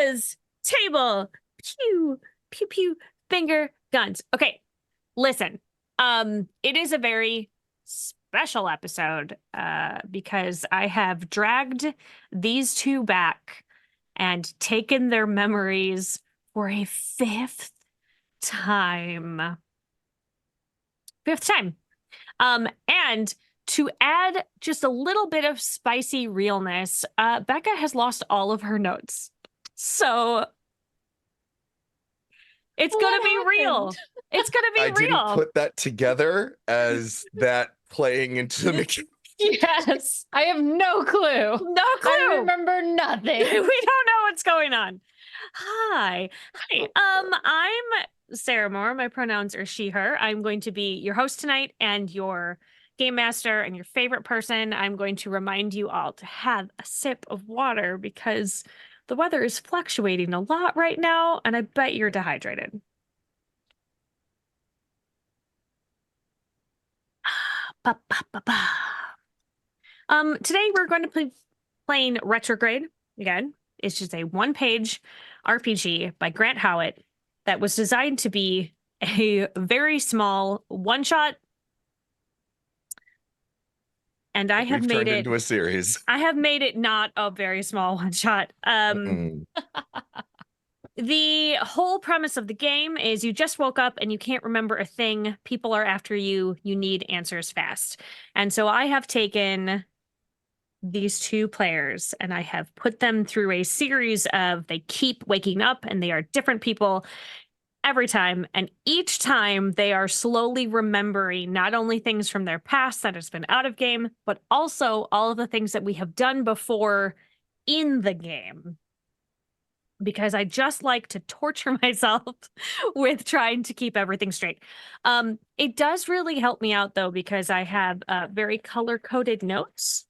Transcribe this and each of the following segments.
is table. Pew, pew, pew, finger guns. Okay, listen. It is a very special episode because I have dragged these two back and taken their memories for a fifth time. And to add just a little bit of spicy realness, Becca has lost all of her notes. So it's going to be real. It's going to be I real. didn't put that together as that playing into the mechanics. Yes, I have no clue. No clue. I remember nothing. We don't know what's going on. Hi. I'm Sarah Moore. My pronouns are she, her. I'm going to be your host tonight and your game master and your favorite person. I'm going to remind you all to have a sip of water because the weather is fluctuating a lot right now, and I bet you're dehydrated. Today we're going to be playing Retrograde again. It's just a one-page RPG by Grant Howitt that was designed to be a very small one-shot. And I have made it into a series. I have made it not a very small one-shot. The whole premise of the game is you just woke up and you can't remember a thing. People are after you. You need answers fast. And so I have taken these two players and I have put them through a series of they keep waking up and they are different people every time. And each time they are slowly remembering not only things from their past that has been out of game, but also all of the things that we have done before in the game. Because I just like to torture myself with trying to keep everything straight. It does really help me out, though, because I have very color-coded notes,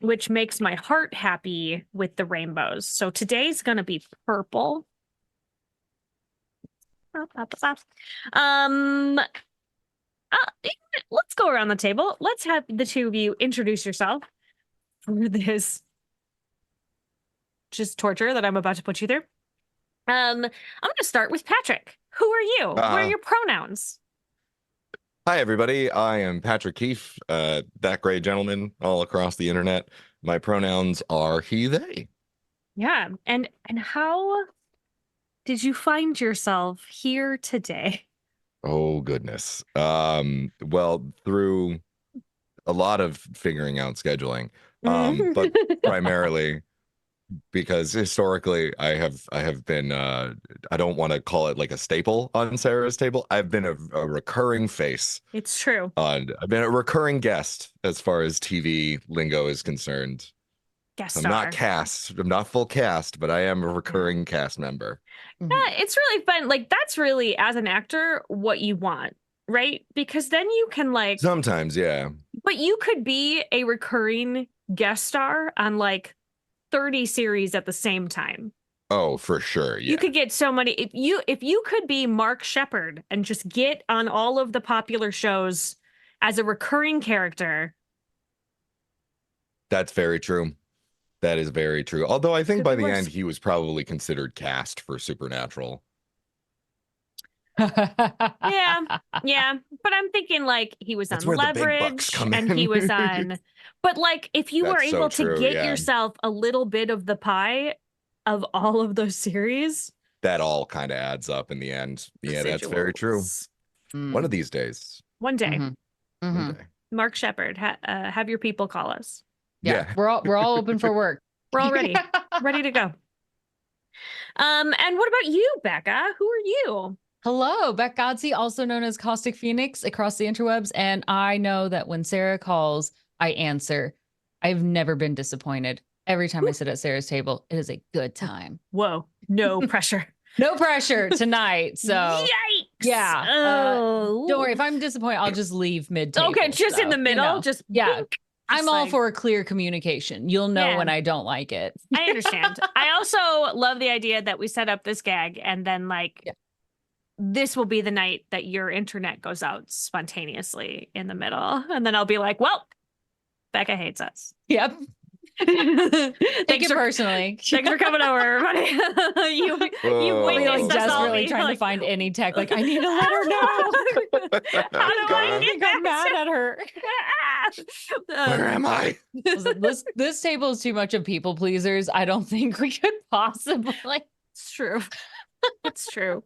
which makes my heart happy with the rainbows. So today's going to be purple. Let's go around the table. Let's have the two of you introduce yourself for this just torture that I'm about to put you through. I'm going to start with Patrick. Who are you? What are your pronouns? Hi, everybody. I am Patrick Keeffe, that great gentleman all across the internet. My pronouns are he, they. Yeah. And how did you find yourself here today? Oh, goodness. Well, through a lot of figuring out scheduling, but primarily because historically I have been I don't want to call it like a staple on Sarah's table. I've been a recurring face. It's true. I've been a recurring guest as far as TV lingo is concerned. Guest I'm star. not cast. I'm not full cast, but I am a recurring cast member. Yeah, it's really fun. Like, that's really, as an actor, what you want, right? Because then you can, like... Sometimes, yeah. But you could be a recurring guest star on, like, 30 series at the same time. Oh, for sure, yeah. You could get so many... If you could be Mark Shepard and just get on all of the popular shows as a recurring character... That's very true. That is very true. Although I think by the end, he was probably considered cast for Supernatural. Yeah. But I'm thinking, like, he was That's on where the big Leverage bucks come and in. he was on... But, like, if you were able to get yeah. yourself a little bit of the pie of all of those series... That all kind of adds up in the end. Yeah, that's very true. One of these days. One day. One day. Mark Shepard, have your people call us. Yeah. We're all open for work. We're all ready. Ready to go. And what about you, Becca? Who are you? Hello, Becca Godsey, also known as Caustic Phoenix across the interwebs. And I know that when Sarah calls, I answer. I've never been disappointed. Every time I sit at Sarah's table, it is a good time. Whoa, no pressure. No pressure tonight. So yikes. Yeah. Oh. Don't worry. If I'm disappointed, I'll just leave mid-table. Okay, just in the middle. You know. Just yeah. Bink. I'm all for a clear communication. You'll know when I don't like it. I understand. I also love the idea that we set up this gag and then, like, this will be the night that your internet goes out spontaneously in the middle. And then I'll be like, well, Becca hates us. Yep. Take it personally. Thanks for coming over, everybody. you Whoa. I'll be like witnessed us all desperately be trying like, to find any tech. Like, I need to let her know. How do I I get think I'm back mad at her. Where am I? Listen, this table is too much of people pleasers. I don't think we could possibly. It's true. It's true.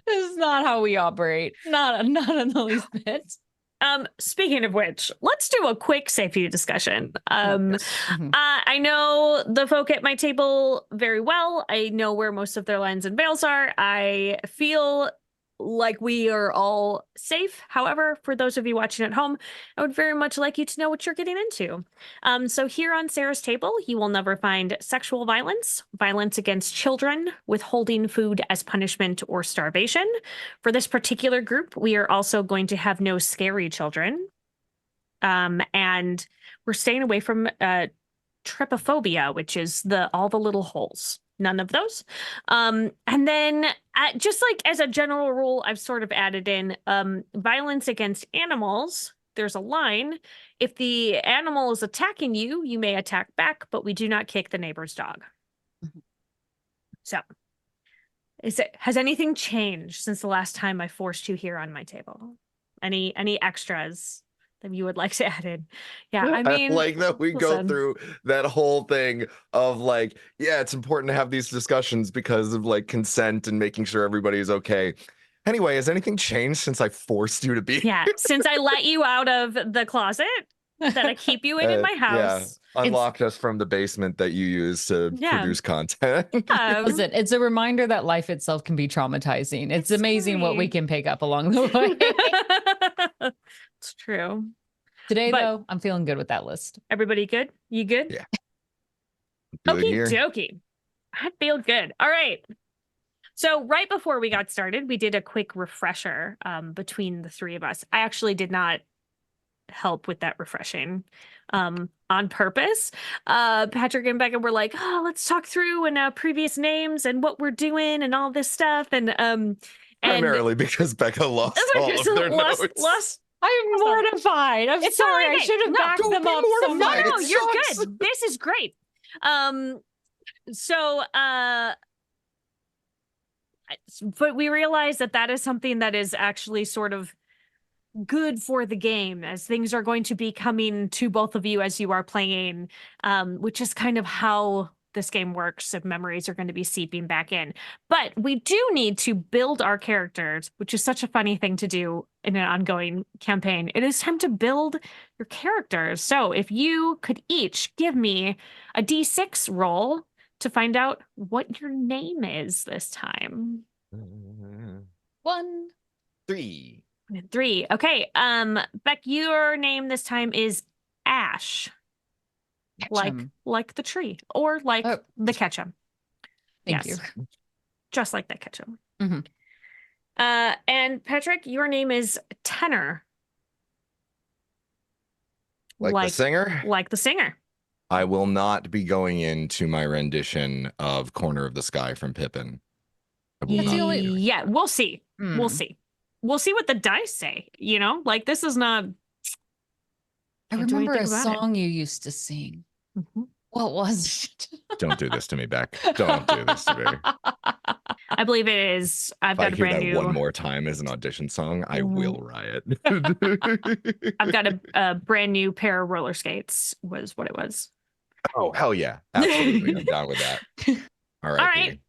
This is not how we operate. Not in the least bit. Speaking of which, let's do a quick safety discussion. Yes. I know the folk at my table very well. I know where most of their lines and veils are. I feel like we are all safe. However, for those of you watching at home, I would very much like you to know what you're getting into. So here on Sarah's table, you will never find sexual violence, violence against children, withholding food as punishment, or starvation. For this particular group, we are also going to have no scary children. And we're staying away from trypophobia, which is all the little holes. None of those. And then just like as a general rule, I've sort of added in violence against animals. There's a line. If the animal is attacking you, you may attack back, but we do not kick the neighbor's dog. So has anything changed since the last time I forced you here on my table? Any extras that you would like to add in? Yeah, I mean, like that we go listen. through that whole thing of like, yeah, it's important to have these discussions because of like consent and making sure everybody's okay. Anyway, has anything changed since I forced you to be? Yeah, since I let you out of the closet that I keep you in my house. Yeah, unlocked us from the basement that you use to produce content. Listen, it's a reminder that life itself can be traumatizing. It's amazing what we scary. can pick up along the way. It's true. Today, But- though, I'm feeling good with that list. Everybody good? You good? Yeah. Good Okie here. dokie. I feel good. All right. So right before we got started, we did a quick refresher between the three of us. I actually did not help with that refreshing on purpose. Patrick and Becca were like, oh, let's talk through and previous names and what we're doing and all this stuff. And Primarily because Becca lost all of their notes. I'm mortified. I'm It's sorry. totally I okay. should have No, backed don't them be up. So mortified. No, It you're sucks. good. This is great. But we realize that is something that is actually sort of good for the game, as things are going to be coming to both of you as you are playing, which is kind of how this game works. If memories are going to be seeping back in, but we do need to build our characters, which is such a funny thing to do in an ongoing campaign. It is time to build your characters. So if you could each give me a D6 roll to find out what your name is this time. 1. 3. 3. Okay. Beck, your name this time is Ash. Ketchum. Like the tree, or like the ketchum. Thank Yes. you. Just like that ketchum. Mhm. And Patrick, your name is Tenor. Like the singer? Like the singer. I will not be going into my rendition of Corner of the Sky from Pippin. I will That's not the only- be doing Yeah, we'll see. Hmm. We'll see. We'll see what the dice say, Like, this is not... I Can't do remember a anything about it. song you used to sing. Mhm. What was it? Don't do this to me, Beck. Don't do this to me. I believe it is... I've If I got a hear brand that new... one more time as an audition song, I will riot. I've got a brand new pair of roller skates, was what it was. Oh, hell yeah. Absolutely. I'm down with that. All right. All right.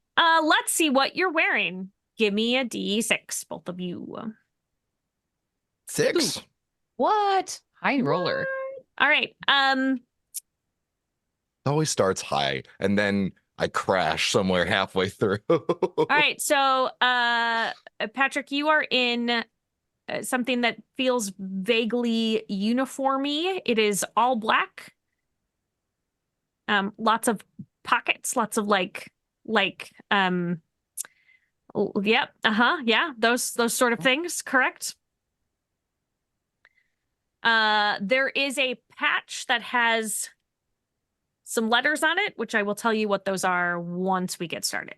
Let's see what you're wearing. Give me a D6, both of you. 6. What? High roller. All right. It always starts high, and then I crash somewhere halfway through. All right. So, Patrick, you are in something that feels vaguely uniformy. It is all black. Lots of pockets, lots of yep, yeah, those sort of things, correct? There is a patch that has some letters on it, which I will tell you what those are once we get started.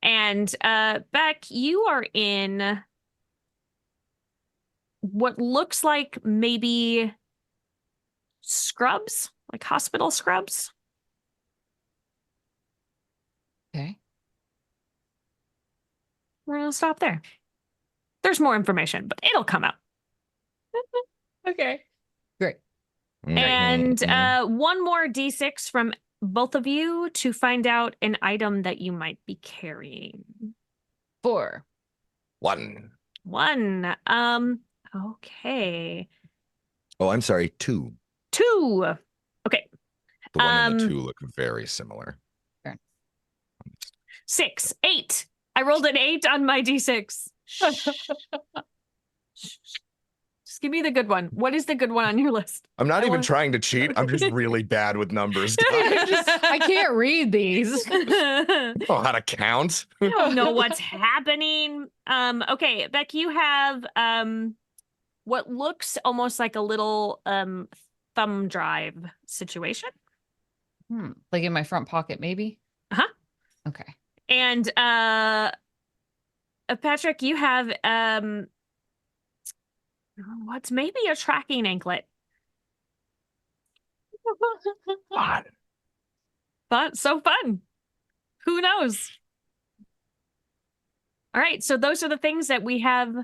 And Beck, you are in what looks like maybe scrubs, like hospital scrubs. Okay. We're gonna stop there. There's more information, but it'll come out. Okay. Great. And Mhm. one more D6 from both of you to find out an item that you might be carrying. 4. 1. 1. Okay. Oh, I'm sorry. 2. 2. Okay. The 1 and the 2 look very similar. 6. 8. I rolled an 8 on my D6. Just give me the good one. What is the good one on your list? I'm not even trying to cheat. I'm just really bad with numbers, guys. I can't read these. I don't know how to count. I don't know what's happening. Okay, Beck, you have what looks almost like a little thumb drive situation. Like in my front pocket, maybe? Uh-huh. Okay. And Patrick, you have what's maybe a tracking anklet. Fun. But so fun. Who knows? All right, so those are the things that we have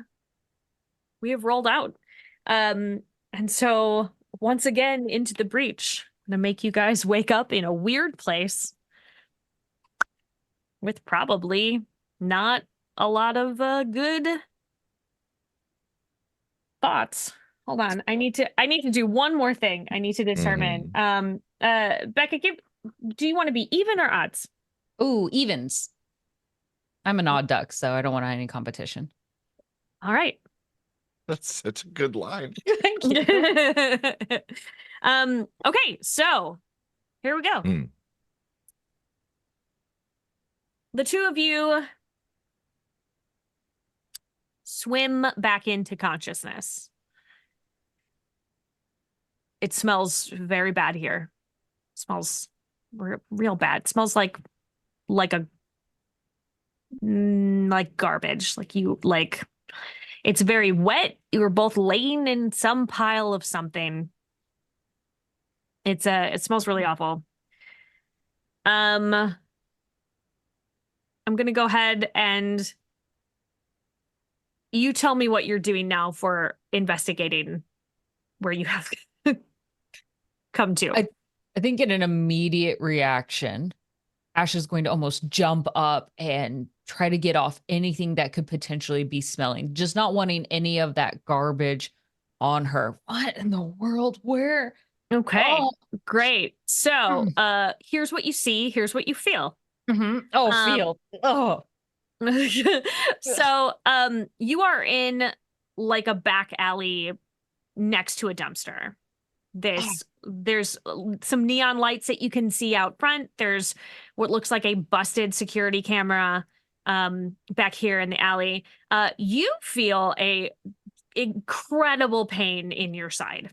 rolled out. And so once again into the breach. I'm gonna make you guys wake up in a weird place with probably not a lot of good thoughts. Hold on. I need to do one more thing. I need to determine. Becca, do you want to be even or odds? Ooh, evens. I'm an odd duck, so I don't want any competition. All right. That's such a good line. Thank you. Okay, so here we go. The two of you swim back into consciousness. It smells very bad here. It smells real bad. It smells like garbage. It's very wet. You were both laying in some pile of something. It smells really awful. I'm gonna go ahead and you tell me what you're doing now for investigating where you have come to. I think in an immediate reaction, Ash is going to almost jump up and try to get off anything that could potentially be smelling, just not wanting any of that garbage on her. What in the world? Where? Okay, Oh. Great. So here's what you see. Here's what you feel. Oh, feel. Oh. So you are in like a back alley next to a dumpster. There's some neon lights that you can see out front. There's what looks like a busted security camera back here in the alley. You feel a incredible pain in your side.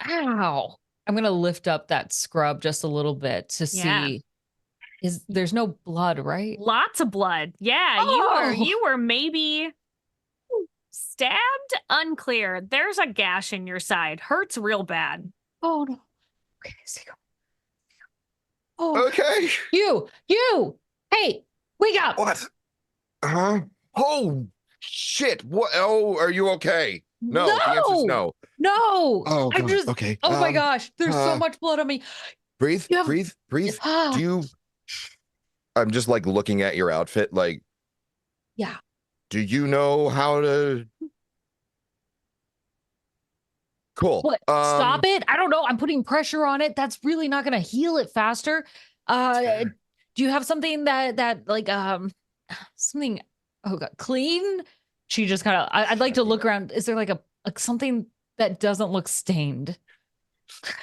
Ow. I'm going to lift up that scrub just a little bit to see. There's no blood, right? Lots of blood. Yeah, you were maybe stabbed? Unclear. There's a gash in your side. Hurts real bad. Oh no. Okay, oh. Okay. You. Hey, wake up. What? Huh? Oh shit. What? Oh, are you okay? No. The answer's no. No. Oh, God. Okay. Oh my gosh. There's so much blood on me. Breathe. I'm just like looking at your outfit. Like, yeah. Do you know how to? Cool. What? Stop it. I don't know. I'm putting pressure on it. That's really not going to heal it faster. Do you have something that like, something, oh God, clean? She just kind of, I'd like to look around. Is there like something that doesn't look stained?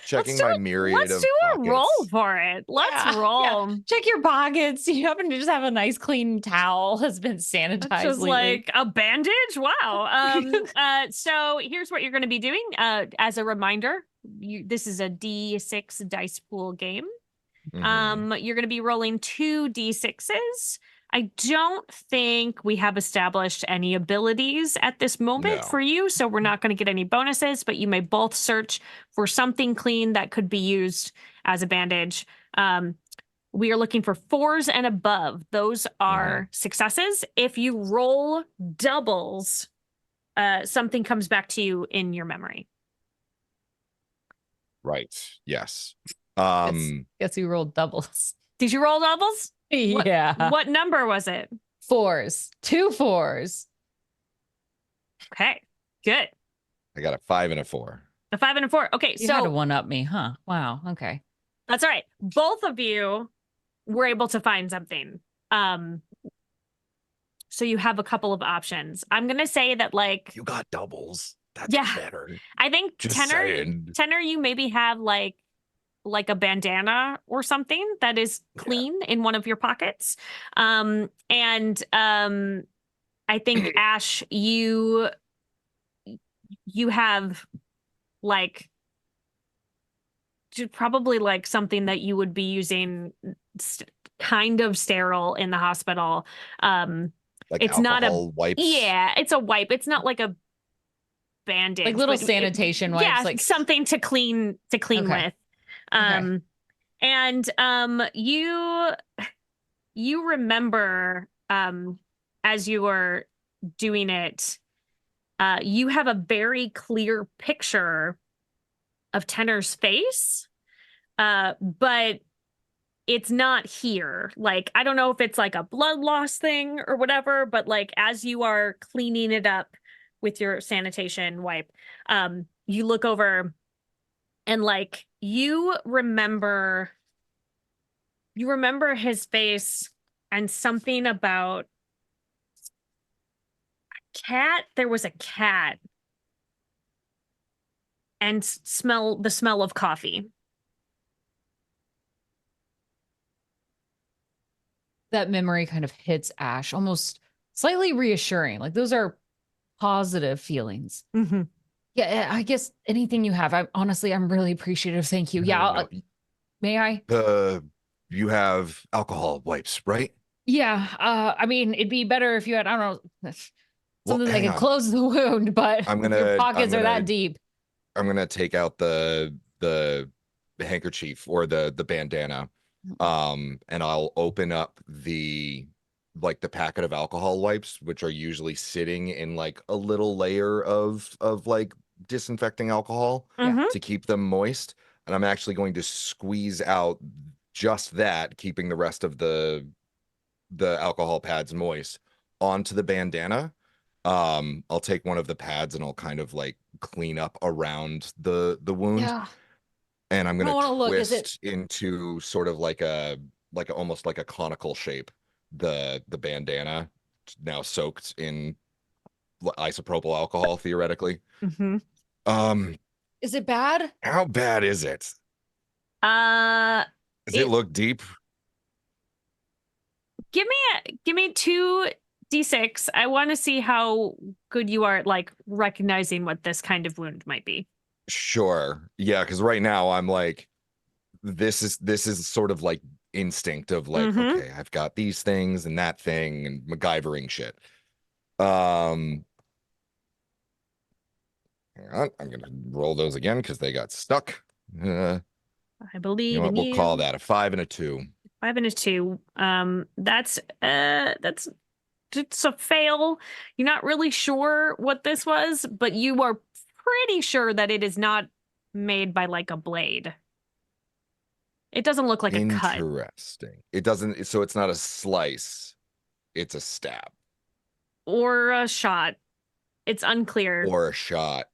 Checking my myriad of Let's do a roll for it. Let's roll. Yeah. Check your pockets. You happen to just have a nice clean towel has been sanitized. Just lately. like a bandage. Wow. So here's what you're going to be doing. As a reminder, this is a D6 dice pool game. You're going to be rolling 2 D6s. I don't think we have established any abilities at this moment No. for you, so we're not going to get any bonuses, but you may both search for something clean that could be used as a bandage. We are looking for 4s and above. Those are successes. If you roll doubles, something comes back to you in your memory. Right. Yes. Guess you rolled doubles. Did you roll doubles? Yeah. What number was it? 4s. 2 4s. Okay, good. I got a 5 and a 4. A 5 and a 4. Okay, You so had to one up me, huh? Wow. Okay. that's all right. Both of you were able to find something. So you have a couple of options. I'm gonna say that, like, You got doubles. That's Yeah. better. I think Just tenor, saying. you maybe have like a bandana or something that is clean in one of your pockets. I think Ash, you have like probably like something that you would be using kind of sterile in the hospital. Like It's not a alcohol wipes. Yeah, it's a wipe. It's not like a bandage, Like little but sanitation wipes, Yeah, like- something to clean Okay. with. Okay. And you remember as you were doing it, you have a very clear picture of Tenor's face, but it's not here. Like, I don't know if it's like a blood loss thing or whatever, but like as you are cleaning it up with your sanitation wipe, you look over and like you remember his face and something about a cat. There was a cat and the smell of coffee. That memory kind of hits Ash, almost slightly reassuring. Like those are positive feelings. Mm-hmm. Yeah, I guess anything you have. I'm really appreciative. Thank you. No, Yeah, no, no. may I? You have alcohol wipes, right? Yeah. I mean, it'd be better if you had, I don't know, something that hang could on. close the wound, but your pockets are that deep. I'm gonna take out the handkerchief or the bandana, and I'll open up the packet of alcohol wipes, which are usually sitting in like a little layer of like disinfecting alcohol Mhm. to keep them moist. And I'm actually going to squeeze out just that, keeping the rest of the alcohol pads moist onto the bandana. I'll take one of the pads and I'll kind of like clean up around the wound. Yeah. And I'm I gonna wanna look, is twist into sort of like almost like a conical shape the bandana, now soaked in isopropyl alcohol theoretically. Mm-hmm. Is it bad? How bad is it? Uh, Does it look deep? give me 2d6. I want to see how good you are at like recognizing what this kind of wound might be. Sure. Yeah, because right now I'm like, this is sort of like instinct of like, Mhm. okay, I've got these things and that thing and MacGyvering shit. Hang on, I'm gonna roll those again because they got stuck. I believe You know what? in We'll you. call that a 5 and a 2. 5 and a 2. That's it's a fail. You're not really sure what this was, but you are pretty sure that it is not made by like a blade. It doesn't look like a cut. Interesting. It doesn't. So it's not a slice. It's a stab Or a shot. It's unclear. or a shot.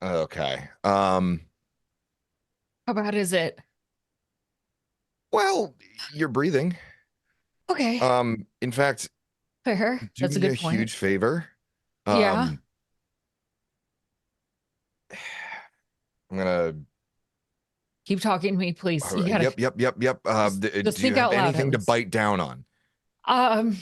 Okay. How bad is it? Well, you're breathing. Okay. In fact, Fair. do That's a me good point. huge favor. Yeah. I'm gonna. Keep talking to me, please. You gotta, Yep. Just Do you think have out loud, anything to Alex. bite down on?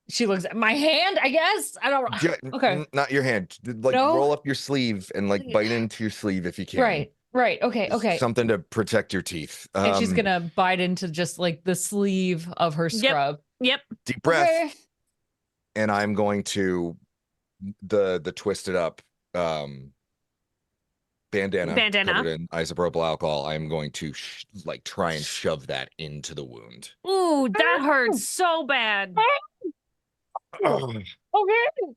She looks at my hand, I guess. I don't Yeah, Okay. Not your hand. Like No? roll up your sleeve and like bite into your sleeve if you can. Right. Right. Okay. Just Okay. something to protect your teeth. And she's gonna bite into just like the sleeve of her scrub. Yep. Deep breath, Okay. and I'm going to the twisted up bandana covered in isopropyl alcohol. I'm going to like try and shove that into the wound. Ooh, that hurts so bad. Oh, Okay.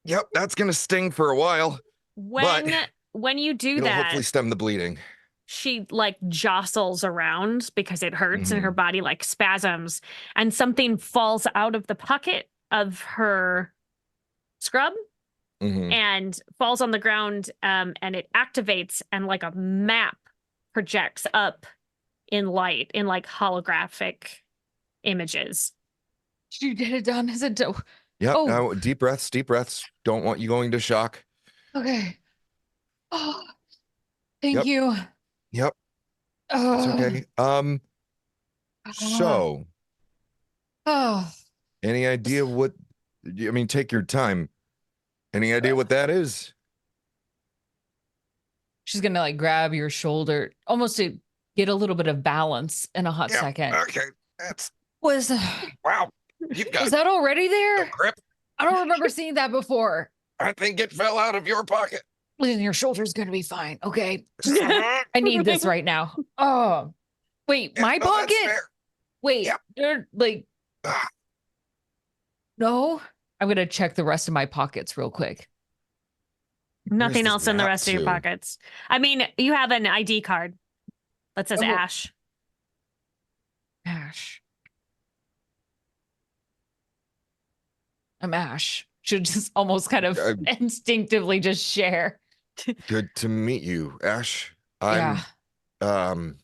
yep, that's gonna sting for a while, but When you do it'll that, hopefully stem the bleeding. she like jostles around because it hurts and her body like spasms, and something falls out of the pocket of her scrub and falls on the ground, and it activates, and like a map projects up in light in like holographic images. You get it done. Is it? Yep. Oh. Now, deep breaths. Deep breaths. Don't want you going to shock. Okay. Oh, thank Yep. you. Yep. It's okay. So, Oh, any idea what? I mean, take your time. Any idea what that is? she's gonna like grab your shoulder almost to get a little bit of balance in a hot second. Okay. That's Was wow. You've got was that already there? grip. I don't remember seeing that before. I think it fell out of your pocket. Listen, your shoulder's gonna be fine. Okay. I need this right now. Oh, wait, my no, that's pocket? fair. Wait, Yep. you're like, Ah, no. I'm gonna check the rest of my pockets real quick. Nothing this else in the map rest of your to? pockets. I mean, you have an ID card that says Oh. Ash. Ash. I'm Ash. Should just almost kind of instinctively just share. Good to meet you, Ash. Yeah. I'll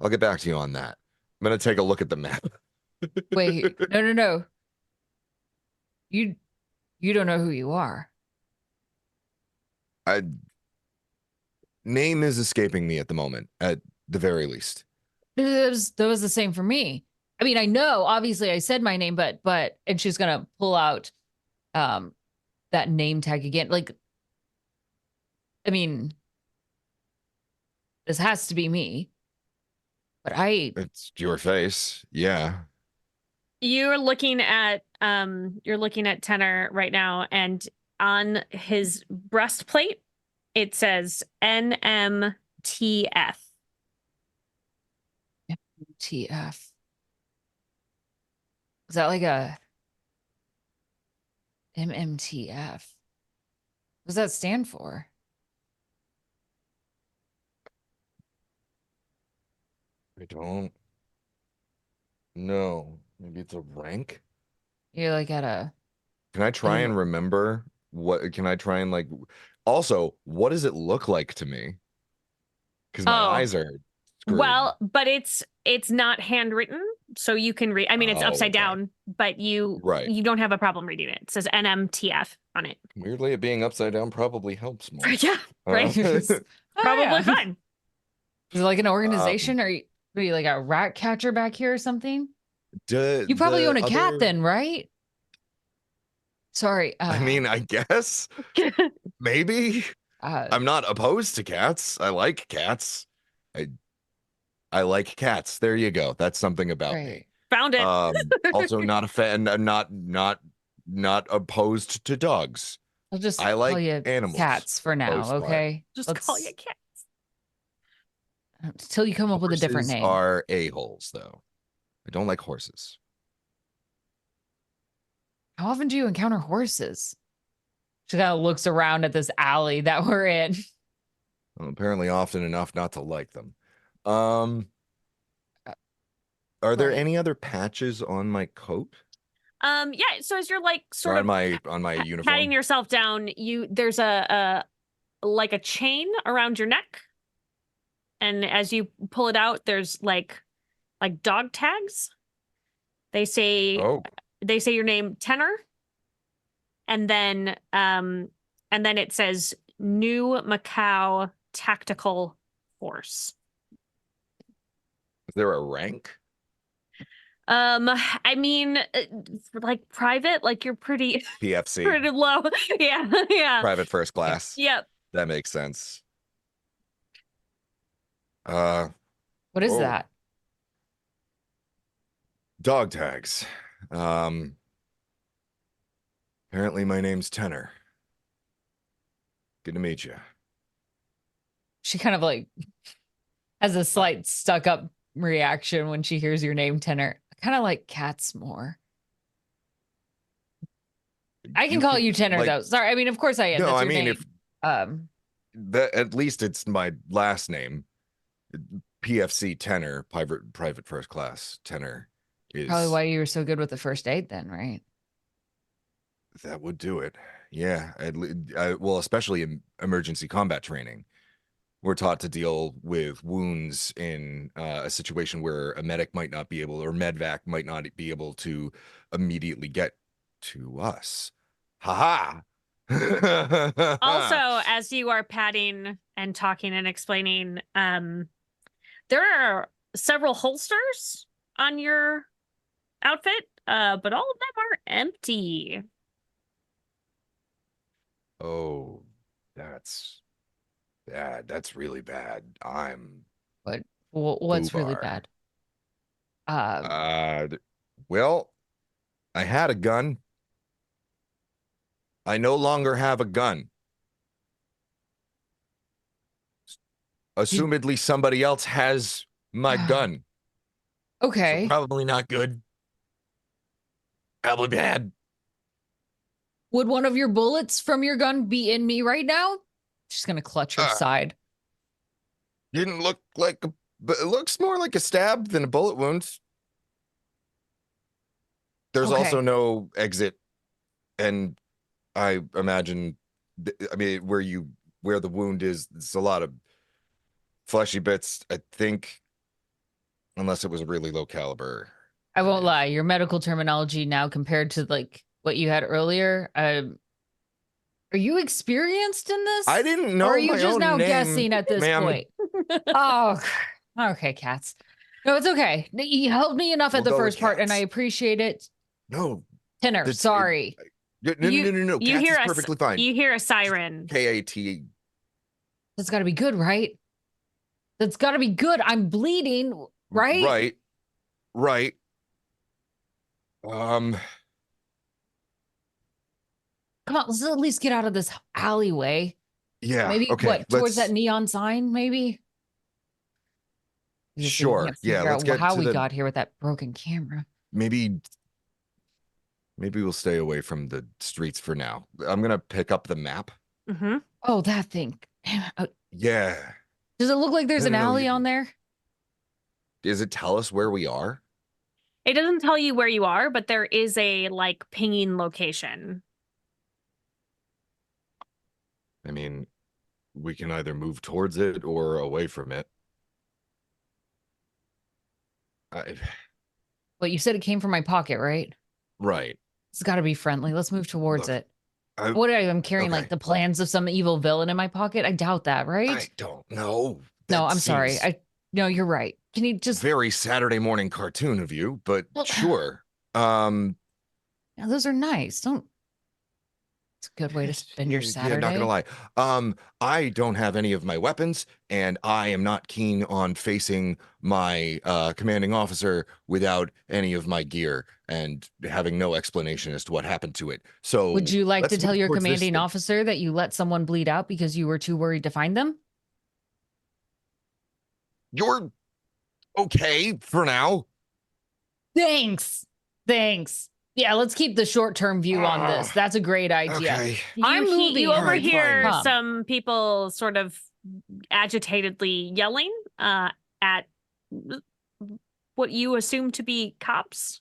get back to you on that. I'm gonna take a look at the map. Wait, no. You don't know who you are. Name is escaping me at the moment, at the very least. That was the same for me. I mean, I know, obviously I said my name, but and she's gonna pull out that name tag again. Like, I mean, this has to be me. But It's your face. Yeah. You're looking at Tenor right now, and on his breastplate it says NMTF. TF. Is that like a MMTF? What does that stand for? I don't know. Maybe it's a rank? You're like at a Can I try and remember what can I try and like also, what does it look like to me? Because my eyes are screwed. Well, but it's not handwritten, so you can read. I mean, it's upside down, but you don't have a problem reading it. It says NMTF on it. Weirdly, it being upside down probably helps more. Yeah, right. Probably fine. Is it like an organization? Or are you like a rat catcher back here or something? You probably own a cat then, right? Sorry. I mean, I guess maybe. I'm not opposed to cats. I like cats. I like cats. There you go. That's something about me. Found it. Also not a fan. I'm not opposed to dogs. I'll just I like call you animals. Cats for now, okay? Just call you cats. Until you come up with a different name. Horses are a-holes, though. I don't like horses. How often do you encounter horses? She kind of looks around at this alley that we're in. Well, apparently often enough not to like them. Are there any other patches on my coat? Yeah, so as you're like sort or of on my uniform, patting yourself down, there's a like a chain around your neck. And as you pull it out, there's like dog tags. They say your name, Tenor. And then it says New Macau Tactical Force. Is there a rank? I mean, like private, like you're pretty PFC, pretty low. Yeah, yeah. private first class. Yep. That makes sense. What is that? Dog tags. Apparently my name's Tenor. Good to meet you. She kind of like has a slight stuck up reaction when she hears your name, Tenor. I kind of like cats more. I can call you Tenor, like, though. Sorry, I mean, of course I am. No, That's I your mean, name. if that, at least it's my last name. PFC Tenor, private first class Tenor is probably why you were so good with the first aid, then, right? that would do it. Yeah, well, especially in emergency combat training, we're taught to deal with wounds in a situation where a medic might not be able, or medvac might not be able to immediately get to us. Ha ha. Also, as you are patting and talking and explaining, there are several holsters on your outfit, but all of them are empty. Oh, that's bad. That's really bad. I'm But what's really Foobar. bad? Well, I had a gun. I no longer have a gun. Assumedly, somebody else has my gun. So Okay. probably not good. Probably bad. Would one of your bullets from your gun be in me right now? She's gonna clutch her side. Didn't look like but it looks more like a stab than a bullet wound. There's Okay. also no exit, and I imagine, I mean, where the wound is, it's a lot of fleshy bits. I think, unless it was a really low caliber. I won't lie. Your medical terminology now compared to like what you had earlier. Are you experienced in this? I didn't know Or are you my just own now name, guessing at this ma'am. point? Oh, okay, cats. No, it's okay. You helped me enough We'll at the go with first part, and I cats. appreciate it. No, Tenor, sorry. no. You Cats hear is perfectly fine. You hear a siren. KAT. That's got to be good, right? That's got to be good. I'm bleeding, right? Right. Come on, let's at least get out of this alleyway. Yeah. Maybe Okay. what, towards that neon sign, maybe? Sure. Can't Yeah. figure Let's out get how to we the. got here with that broken camera. Maybe we'll stay away from the streets for now. I'm gonna pick up the map. Mm-hmm. Oh, that thing. Yeah. Does it look like there's No, an no, alley on there? Does it tell us where we are? It doesn't tell you where you are, but there is a like pinging location. I mean, we can either move towards it or away from it. But you said it came from my pocket, right? Right. It's got to be friendly. Let's move towards Look, it. What I'm carrying, okay. like the plans of some evil villain in my pocket? I doubt that, right? I don't know. No, That I'm sorry. seems No, you're right. Can you just very Saturday morning cartoon of you, but Well, sure. yeah, those are nice. Don't It's a good way to spend your Saturday. Yeah, not gonna lie. I don't have any of my weapons, and I am not keen on facing my commanding officer without any of my gear and having no explanation as to what happened to it. So Would you like to let's tell move your towards this commanding thing. officer that you let someone bleed out because you were too worried to find them? You're okay for now. Thanks. Yeah, let's keep the short-term view on this. That's a great idea. Okay. I'm moving. You All right, overhear fine. some people sort of agitatedly yelling at what you assume to be cops.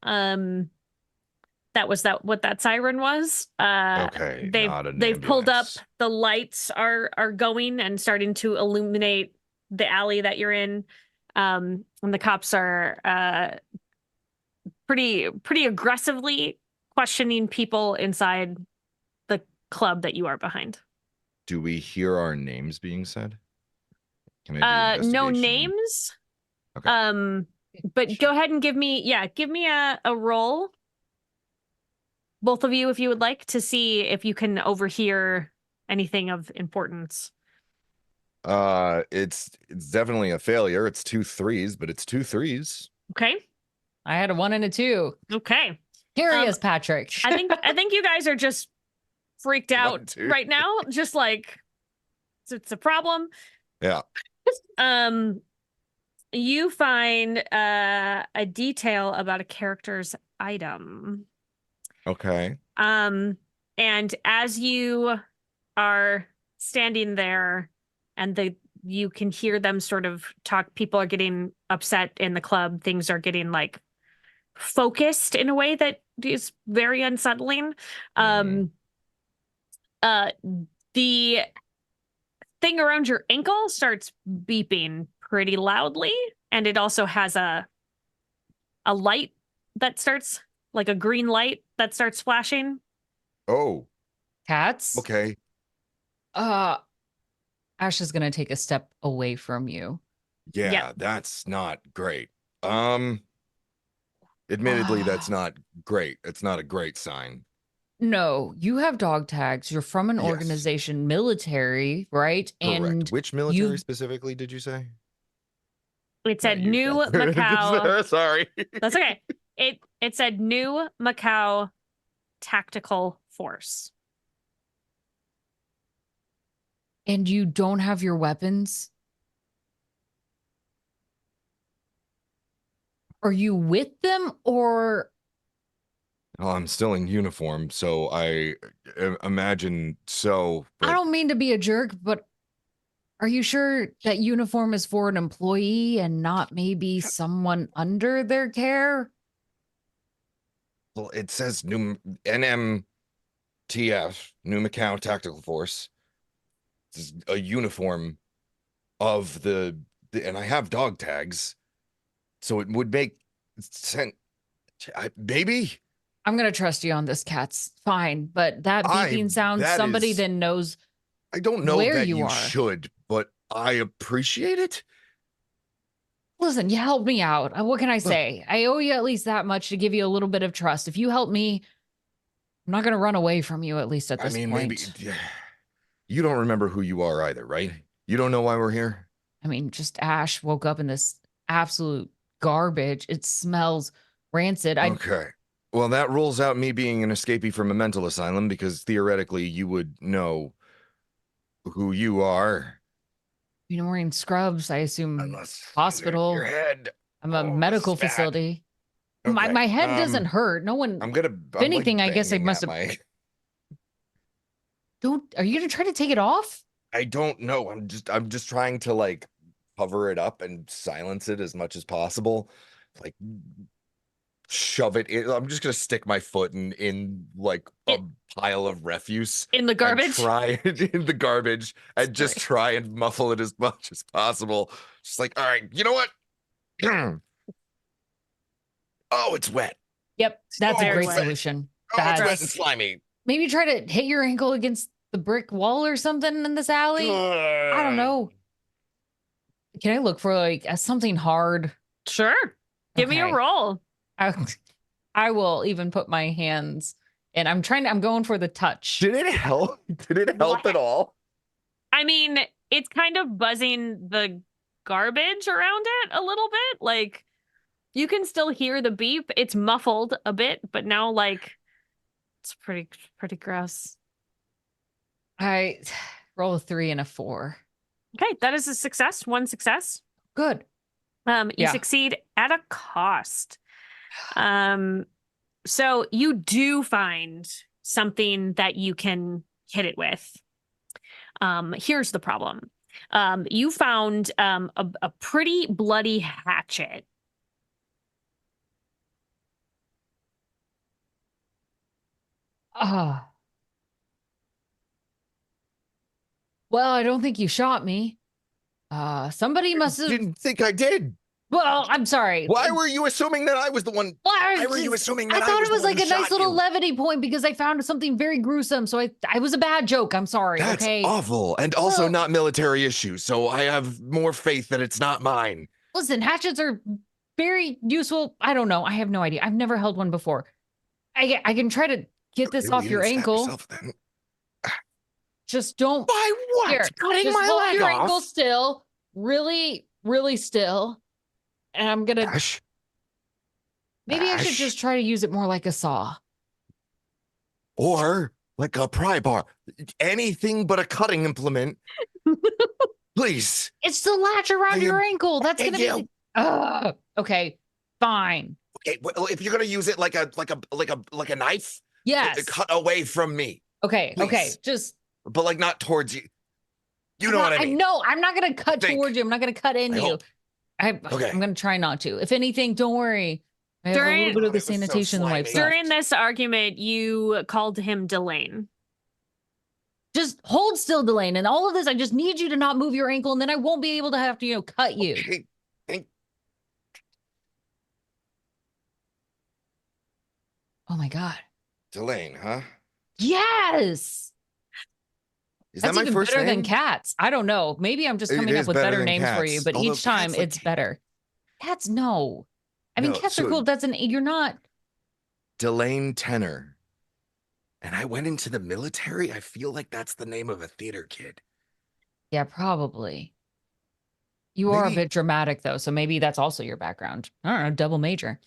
That was what that siren was. Okay, not an they've pulled up, ambulance. the lights are going and starting to illuminate the alley that you're in. And the cops are pretty aggressively questioning people inside the club that you are behind. Do we hear our names being said? Can I do No investigation? names. Okay. But go ahead and give me a roll. Both of you, if you would like, to see if you can overhear anything of importance. It's definitely a failure. It's 2 3s, but it's 2 3s. Okay. I had a 1 and a 2. Okay. Curious, Patrick. I think you guys are just freaked out 1, 2. right now. Just like it's a problem. Yeah. You find a detail about a character's item. Okay. And as you are standing there and you can hear them sort of talk, people are getting upset in the club, things are getting like focused in a way that is very unsettling. The thing around your ankle starts beeping pretty loudly, and it also has a light that starts, like a green light that starts flashing. Oh, Cats? okay. Ash is gonna take a step away from you. Yeah, Yeah. that's not great. Admittedly, that's not great. It's not a great sign. No, you have dog tags. You're from an Yes. organization, military, right? Correct. And Which military specifically did you say? It said you New go. Macau. Sorry. That's okay. It said New Macau Tactical Force. And you don't have your weapons? Are you with them or Oh, I'm still in uniform, so I imagine so. I But don't mean to be a jerk, but are you sure that uniform is for an employee and not maybe someone under their care? well, it says New NMTF, New Macau Tactical Force. It's a uniform of the and I have dog tags, so it would make sense. Maybe I'm gonna trust you on this, Cats. Fine, but that beeping sound, that somebody is- then knows. I don't know Where that you you are. should, but I appreciate it. Listen, you helped me out. What can I say? I owe you at least that much to give you a little bit of trust. If you help me, I'm not gonna run away from you, at least at I this mean, point. maybe you don't remember who you are either, right? You don't know why we're here. I mean, just Ash woke up in this absolute garbage. It smells rancid. Okay. Well, that rules out me being an escapee from a mental asylum because theoretically you would know who you are. You're wearing scrubs, I assume. Unless Hospital. your head. I'm a Oh, this medical is bad. facility. Okay, My head doesn't hurt. No one. I'm gonna. If anything, I guess I banging must at have. my- Don't. Are you gonna try to take it off? I don't know. I'm just trying to like cover it up and silence it as much as possible. Like shove it in. I'm just gonna stick my foot in like a pile of refuse In the and garbage? try it in the garbage and just try and muffle it as much as possible. Just like, all right, you know what? Oh, it's wet. Yep, that's a Very great wet. solution. Oh, it's wet That's- and slimy. Maybe try to hit your ankle against the brick wall or something in this alley. I don't know. Can I look for like something hard? Sure. Give me a Okay. roll. I will even put my hands and I'm going for the touch. Did it help? Did it help at all? I mean, it's kind of buzzing the garbage around it a little bit. Like, you can still hear the beep. It's muffled a bit, but now, like, it's pretty gross. I roll a 3 and a 4. Okay, that is a success. One success. Good. You Yeah. succeed at a cost. So you do find something that you can hit it with. Here's the problem. You found a pretty bloody hatchet. Well, I don't think you shot me. Somebody must have. Didn't think I did. Well, I'm sorry. Why were you assuming that I was the one? Why were you assuming that I thought was it was the one like who a nice shot little you? levity point because I found something very gruesome. So I was a bad joke. I'm sorry. That's okay. awful, and also not military issue. So I have more faith that it's not mine. Listen, hatchets are very useful. I don't know. I have no idea. I've never held one before. I can try to get this off your ankle. Then. Just don't. By what? Here, Cutting just my hold leg your off? ankle still, really, really still. And I'm gonna. Ash? Maybe I should Ash? just try to use it more like a saw. Or like a pry bar. Anything but a cutting implement. Please. It's the latch around your ankle. That's gonna be. Okay, fine. Okay, well, if you're gonna use it like a knife, Yes. cut away from me. Okay. Please. Okay. Just. But like not towards you. You know what I mean? No, I'm not gonna cut towards you. I'm not gonna cut in you. Hope. I'm gonna try not to. If anything, don't worry. I have a little bit of the sanitation wipes left. During this argument, you called him Delane. Just hold still, Delane. And all of this, I just need you to not move your ankle, and then I won't be able to have to, cut you. Okay. Oh my God. Delane, huh? Yes. Is That's that my even first better name? than cats. I don't know. Maybe I'm just It coming up is with better better than names for you, cats. but Although each time cats, like- it's better. Cats, no. I mean, No, cats are so- cool. You're not. Delane Tenor. And I went into the military? I feel like that's the name of a theater kid. Yeah, probably. You are a Maybe- bit dramatic, though, so maybe that's also your background. I don't know, double major.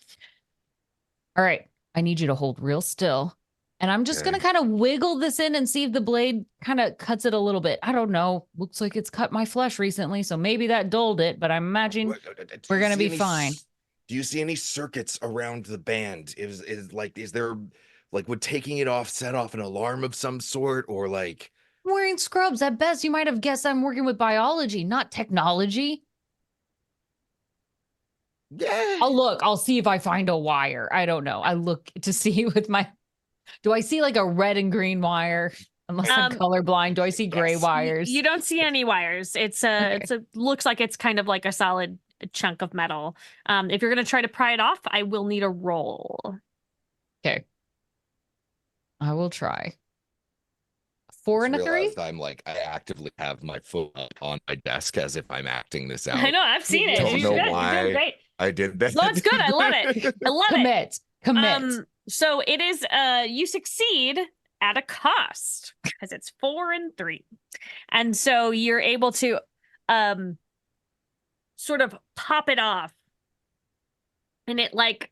All right, I need you to hold real still. And I'm just going to Okay. kind of wiggle this in and see if the blade kind of cuts it a little bit. I don't know. Looks like it's cut my flesh recently, so maybe that dulled it, but I imagine we're going to be fine. Do you see any circuits around the band? Is there like would taking it off set off an alarm of some sort, or like I'm wearing scrubs. At best, you might have guessed I'm working with biology, not technology. yeah. I'll see if I find a wire. I don't know. I look to see with my, do I see like a red and green wire? Unless I'm colorblind, do I see gray wires? You don't see any wires. It's looks like it's kind of like a solid chunk of metal. If you're gonna try to pry it off, I will need a roll. Okay. I will try. 4 and a 3? I'm like, I actively have my foot up on my desk as if I'm acting this out. I know, I've seen it. Don't You're know good. You're why. doing great. I did that. No, it's good. I love it. I love it. Commit. So it is you succeed at a cost because it's 4 and 3. And so you're able to sort of pop it off. And it like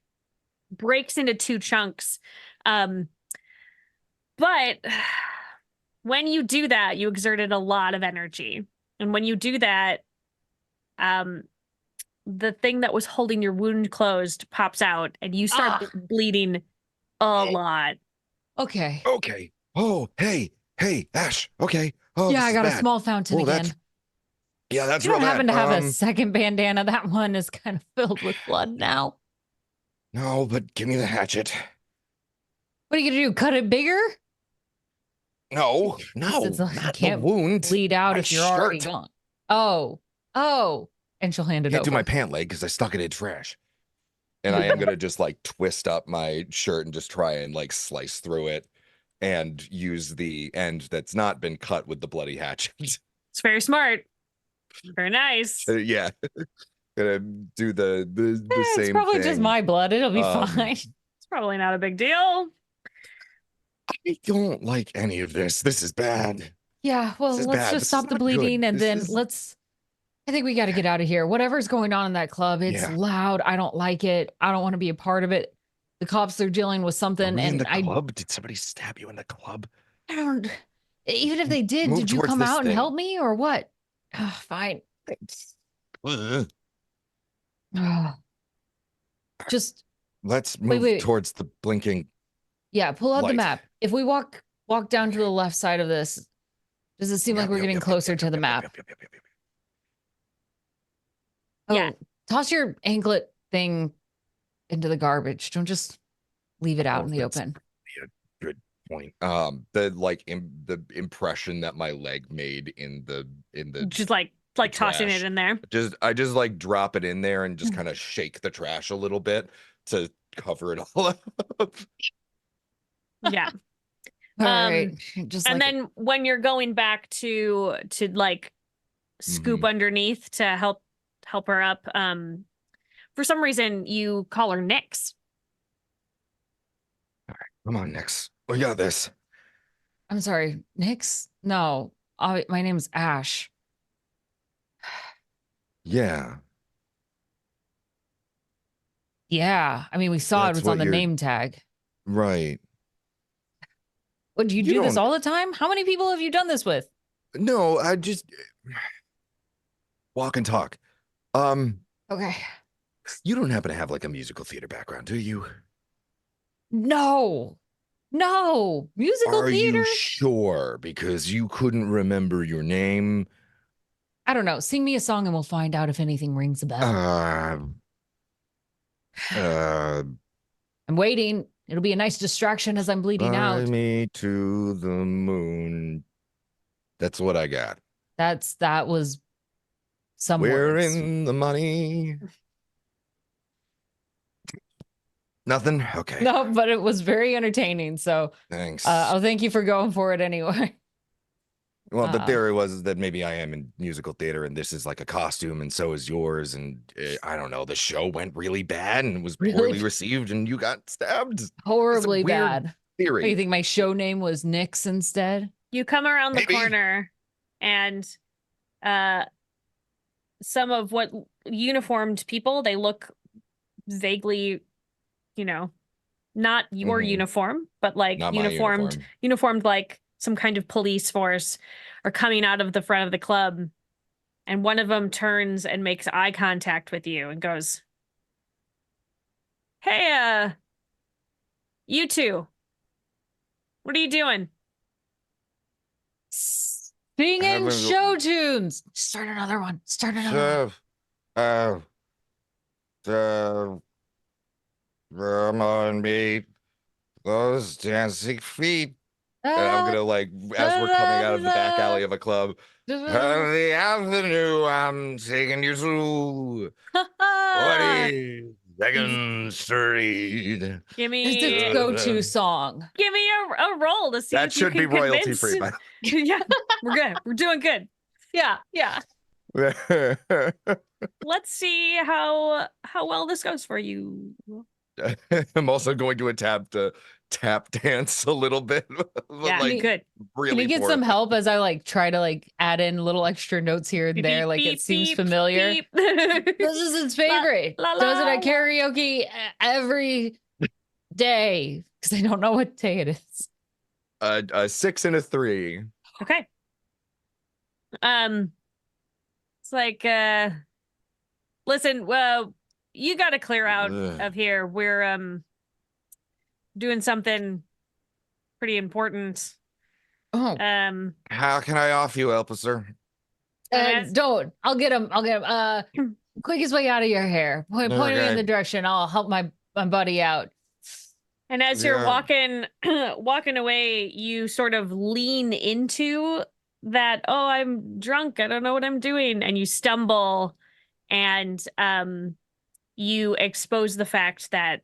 breaks into 2 chunks. But when you do that, you exerted a lot of energy. And when you do that, the thing that was holding your wound closed pops out and you start bleeding a lot. Okay. Okay. Oh, hey, Ash. Okay. Oh, Yeah, this I is got a bad. small fountain Oh, again. that's You real don't bad. happen to have a second bandana? That one is kind of filled with blood now. No, but give me the hatchet. What are you gonna do? Cut it bigger? No, It's like, not you can't the wound. bleed out My if you're already shirt. gone. Oh. And she'll hand it Can't over. do my pant leg because I stuck it in trash. And I am gonna just like twist up my shirt and just try and like slice through it and use the end that's not been cut with the bloody hatchet. It's very smart. Very nice. Yeah. Gonna do the same It's probably thing. just my blood. It'll be fine. It's probably not a big deal. I don't like any of this. This is bad. Yeah, well, This is let's bad. just This stop is the not good. bleeding and This then is- I think we got to get out of here. Whatever's going on in that club, it's Yeah. loud. I don't like it. I don't want to be a part of it. The cops are dealing with Are something, we in and the club? Did somebody stab you in the club? I don't. Even if they did, Move did you towards come this out and thing. help me or what? Fine. Ugh. Just Let's move wait. towards the blinking. pull out the Light. map. If we walk down to the left side of this, does it seem like we're getting closer to the map? Yeah. Oh, toss your anklet thing into the garbage. Don't just leave it out in the that's open. Good point. The impression that my leg made in the Just like tossing trash. it in there. I just like drop it in there and just kind of shake the trash a little bit to cover it all up. Yeah. All right. Just And like then when you're going back to like scoop underneath to help her up, for some reason you call her Nyx. Come on, Nix. We got this. I'm sorry, Nyx? No, my name's Ash. Yeah. Yeah, I mean, we saw That's it was on what the you're- name tag. Right. What, do you You do this don't- all the time? How many people have you done this with? No, I just walk and talk. Okay. You don't happen to have like a musical theater background, do you? No, musical Are theater. you sure? Because you couldn't remember your name. I don't know. Sing me a song and we'll find out if anything rings a bell. I'm waiting. It'll be a nice distraction as I'm bleeding Fly out. me to the moon. That's what I got. That was some We're words. in the money. Nothing? Okay. No, but it was very entertaining. So Thanks. I'll thank you for going for it anyway. Well, the theory was that maybe I am in musical theater and this is like a costume and so is yours. And I don't know, the show went really bad and was Really? poorly received and you got stabbed. Horribly weird bad. What, Theory. you think my show name was Nyx instead? You come around the Maybe. corner and some of what uniformed people, they look vaguely, not your Mhm. uniform, but like Not my uniformed like some kind of police force are coming out of the front of the club. And one of them turns and makes eye contact with you and goes, "Hey, you two, what are you doing?" Singing show tunes. Start another one. Start another one. Come on, meet those dancing feet. And I'm gonna like, as we're coming out of the back alley of a club, the avenue I'm taking you to. 42nd Street. Give It's me its go-to song. give me a roll to see That if you should can be royalty convince. free. By Yeah, we're good. We're doing good. Yeah. the way. Let's see how well this goes for you. I'm also going to attempt to tap dance a little bit. But Yeah, like good. really Can you get poor. some help as I like try to like add in little extra notes here and Beep, there? beep, Like it beep, seems beep, familiar. beep. This is its favorite. la, Does it la, at karaoke every day because I don't know what day it is. A 6 and a 3. Okay. It's like listen, well, you got to clear out Ugh. of here. We're doing something pretty important. Oh, How can I offer you help, sir? as- don't. I'll get him. Quickest way out of your hair. Point me in Okay. the direction. I'll help my buddy out. And as you're Yeah. walking away, you sort of lean into that, "Oh, I'm drunk. I don't know what I'm doing." And you stumble and you expose the fact that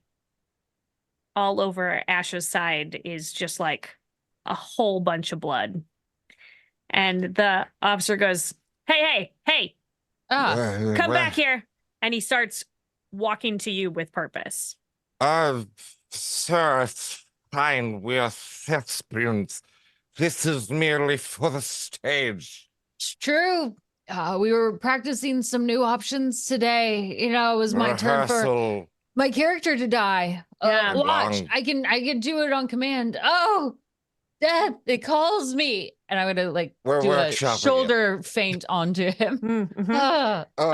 all over Ash's side is just like a whole bunch of blood. And the officer goes, "Hey, come back here." And he starts walking to you with purpose. Sir, it's fine. We are thespians. This is merely for the stage. It's true. We were practicing some new options today. It was my turn for Rehearsal. my character to die. Yeah. Watch. Long. I can do it on command. Oh, death! It calls me, and I'm gonna like We're do a workshopping it. shoulder feint onto him. Mhm. Ah, Oh,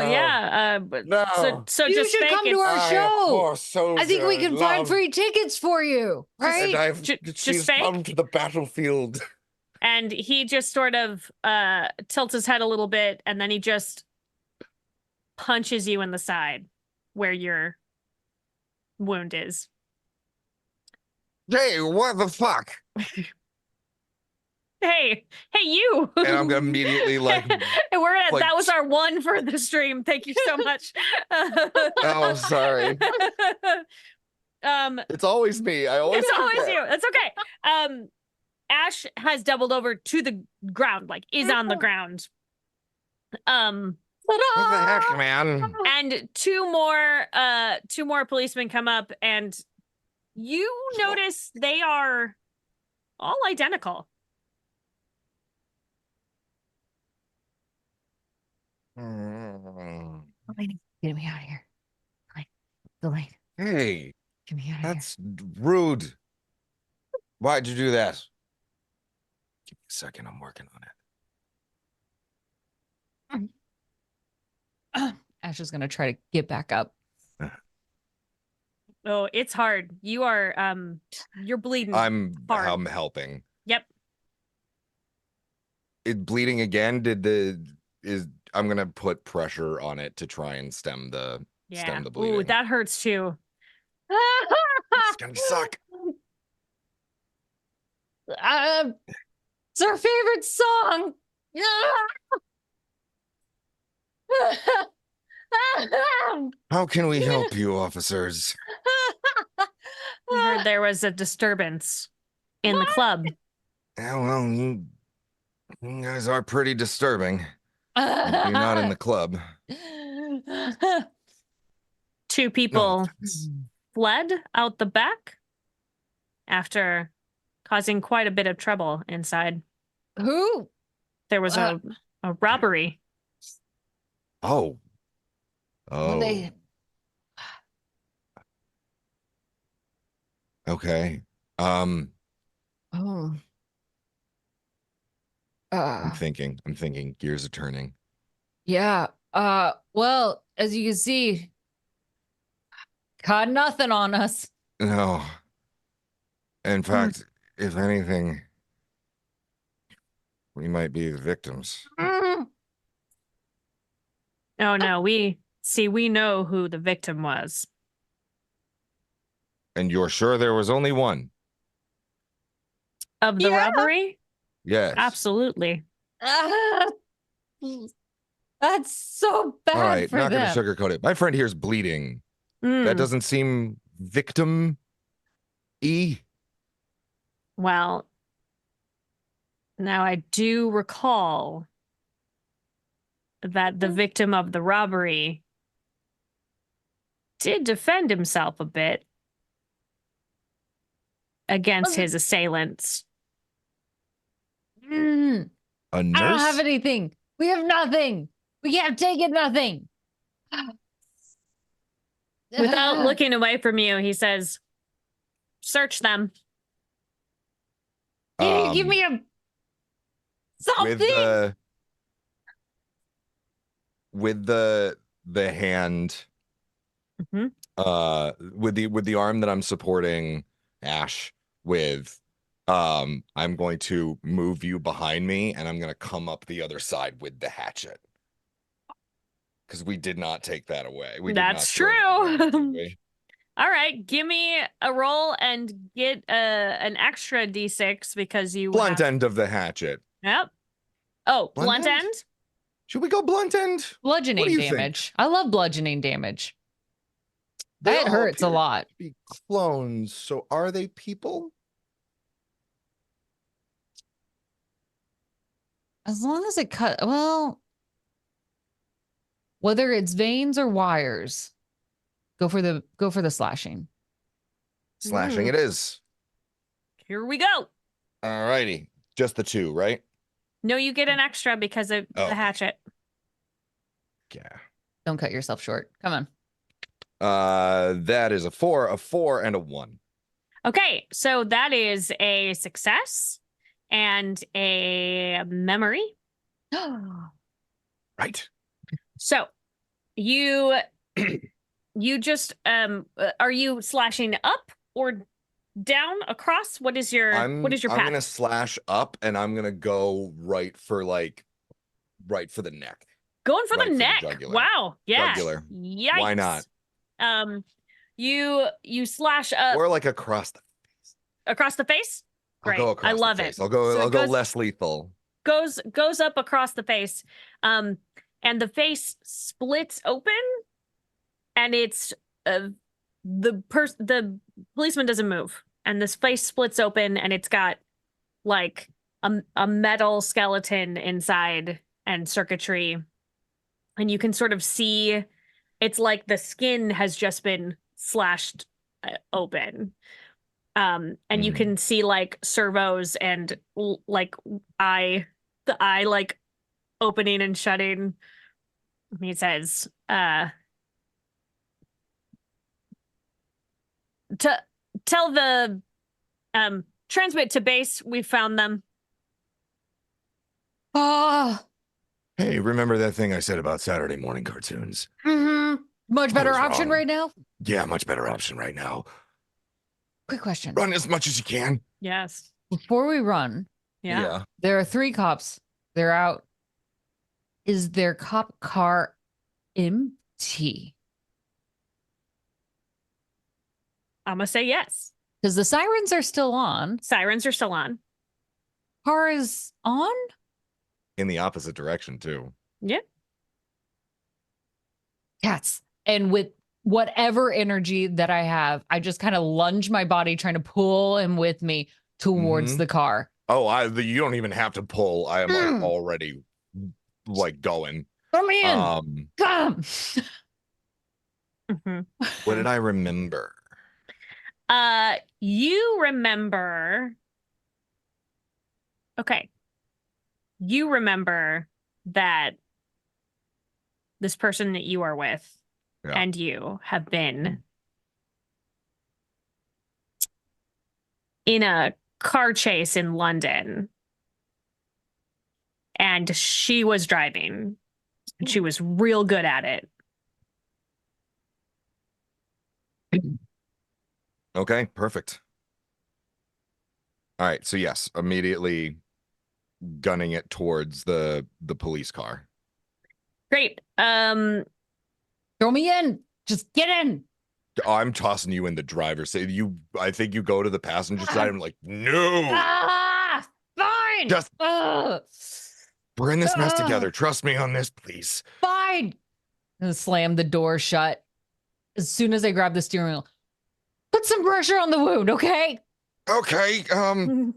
no. yeah. But No. so you just should fake come it. to our show. I think we can find love. free tickets for you, right? And I've Just she's fake? come to the battlefield. And he just sort of tilts his head a little bit, and then he just punches you in the side where your wound is. Hey, what the fuck? Hey, you! And I'm gonna immediately like, And we're gonna. like- That was our one for the stream. Thank you so much. oh, sorry. It's always me. I always. It's always forget. you. It's okay. Ash has doubled over to the ground, like is on the ground. What the heck, man? And two more policemen come up, and you notice they are all identical. Mm. Delaney, get me out of here. Delaney, Hey, get me out of here. that's rude. Why'd you do that? Give me a second, I'm working on it. Ash is gonna try to get back up. Oh, it's hard. You're bleeding. I'm hard. helping. Yep. It bleeding again? I'm gonna put pressure on it to try and stem the bleeding. Ooh, that hurts too. It's gonna suck. It's our favorite song. How can we help you, officers? We heard there was a disturbance in the club. Yeah, well, you guys are pretty disturbing. You're not in the club. Two people Oh, fled out the back after causing quite a bit of trouble inside. Who? There was a robbery. Oh. When they Okay. oh I'm thinking. Gears are turning. yeah. Well, as you can see, got nothing on us. No. In fact, if anything, we might be the victims. Oh no, we know who the victim was. And you're sure there was only one? Of the robbery? Yes. Absolutely. That's so bad All right, for not them. gonna sugarcoat it. My friend here's bleeding. That doesn't seem victim-y. Well, now I do recall that the victim of the robbery did defend himself a bit against his assailants. A I nurse? don't have anything. We have nothing. We have taken nothing. Without looking away from you, he says, "Search them." Can you give me a something? With the hand, with the arm that I'm supporting Ash with, I'm going to move you behind me, and I'm gonna come up the other side with the hatchet. Because we did not take that away. That's true. All right, give me a roll and get an extra d6 because you blunt end of the hatchet. Yep. Oh, blunt end? Should we go blunt end? Bludgeoning damage. I love bludgeoning damage. That hurts a lot. Be clones. So are they people? As long as it well, whether it's veins or wires, go for the slashing. Slashing it is. Here we go. All righty. Just the two, right? No, you get an extra because of the hatchet. Yeah. Don't cut yourself short. Come on. That is a 4, and a 1. Okay, so that is a success and a memory. Right. So you just are you slashing up or down across? What is your path? I'm gonna slash up, and I'm gonna go right for the neck. Going for the neck. Wow. Yeah. Jugular. Yikes. Why not? You slash up or like across the face. Across the face? Great. I'll go across I love the face. it. I'll go. So I'll go less lethal. Goes up across the face, and the face splits open, and it's the policeman doesn't move, and this face splits open, and it's got like a metal skeleton inside and circuitry, and you can sort of see it's like the skin has just been slashed open. And you can see like servos and like the eye like opening and shutting. He says, to tell the transmit to base, we found them. Ah, Hey, remember that thing I said about Saturday morning cartoons? much I better was option wrong. right now. Yeah, much better option right now. Quick question. Run as much as you can. Yes. Before we run, Yeah. there are 3 cops. They're out. Is their cop car empty? I'm gonna say yes. Because the sirens are still on. Sirens are still on. Car is on? In the opposite direction, too. Yeah. Cats. And with whatever energy that I have, I just kind of lunge my body trying to pull him with me towards the car. Oh, you don't even have to pull. I am like, already like going. Come in. Come. What did I remember? You remember. Okay. You remember that this person that you are with and you have been in a car chase in London. And she was driving. And she was real good at it. Okay, perfect. All right, so yes, immediately gunning it towards the police car. Great. Throw me in. Just get in. I'm tossing you in the driver's seat. I think you go to the passenger side. I'm like, no. Fine. Just we're in this mess together. Trust me on this, please. Fine. And slam the door shut. As soon as I grab the steering wheel, put some pressure on the wound, okay? Okay. I'm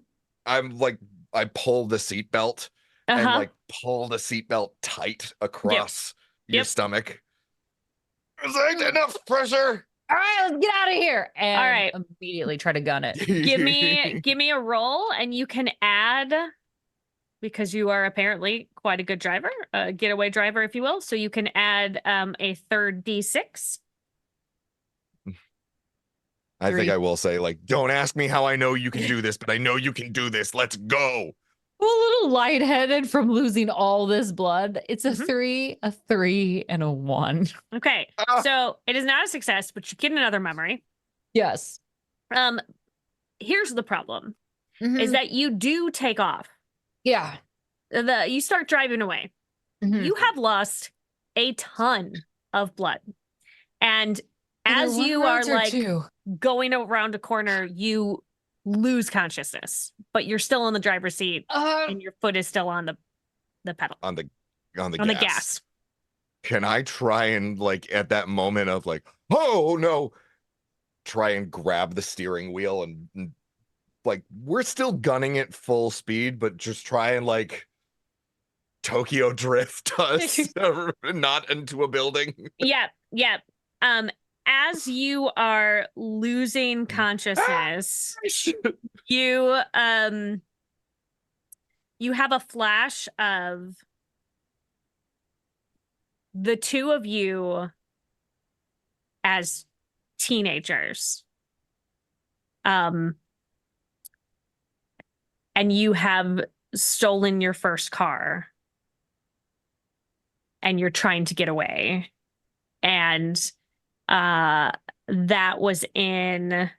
like, I pull the seatbelt and like pull the seatbelt tight across your stomach. Is that enough pressure? All right, let's get out of here. And all right, immediately try to gun it. give me a roll, and you can add, because you are apparently quite a good driver, a getaway driver, if you will. So you can add a third D6. I think I will say, like, don't ask me how I know you can do this, but I know you can do this. Let's go. I'm a little lightheaded from losing all this blood. It's a 3, a 3, and a 1. Okay, so it is not a success, but you get another memory. Yes. Here's the problem, is that you do take off. Yeah. You start driving away. You have lost a ton of blood. And as you are like going around a corner, you lose consciousness, but you're still in the driver's seat and your foot is still on the pedal. On the gas. Can I try and, like, at that moment of like, oh no, try and grab the steering wheel and like, we're still gunning it full speed, but just try and like Tokyo drift us not into a building. Yeah. As you are losing consciousness, you have a flash of the two of you as teenagers. And you have stolen your first car. And you're trying to get away. And that was in,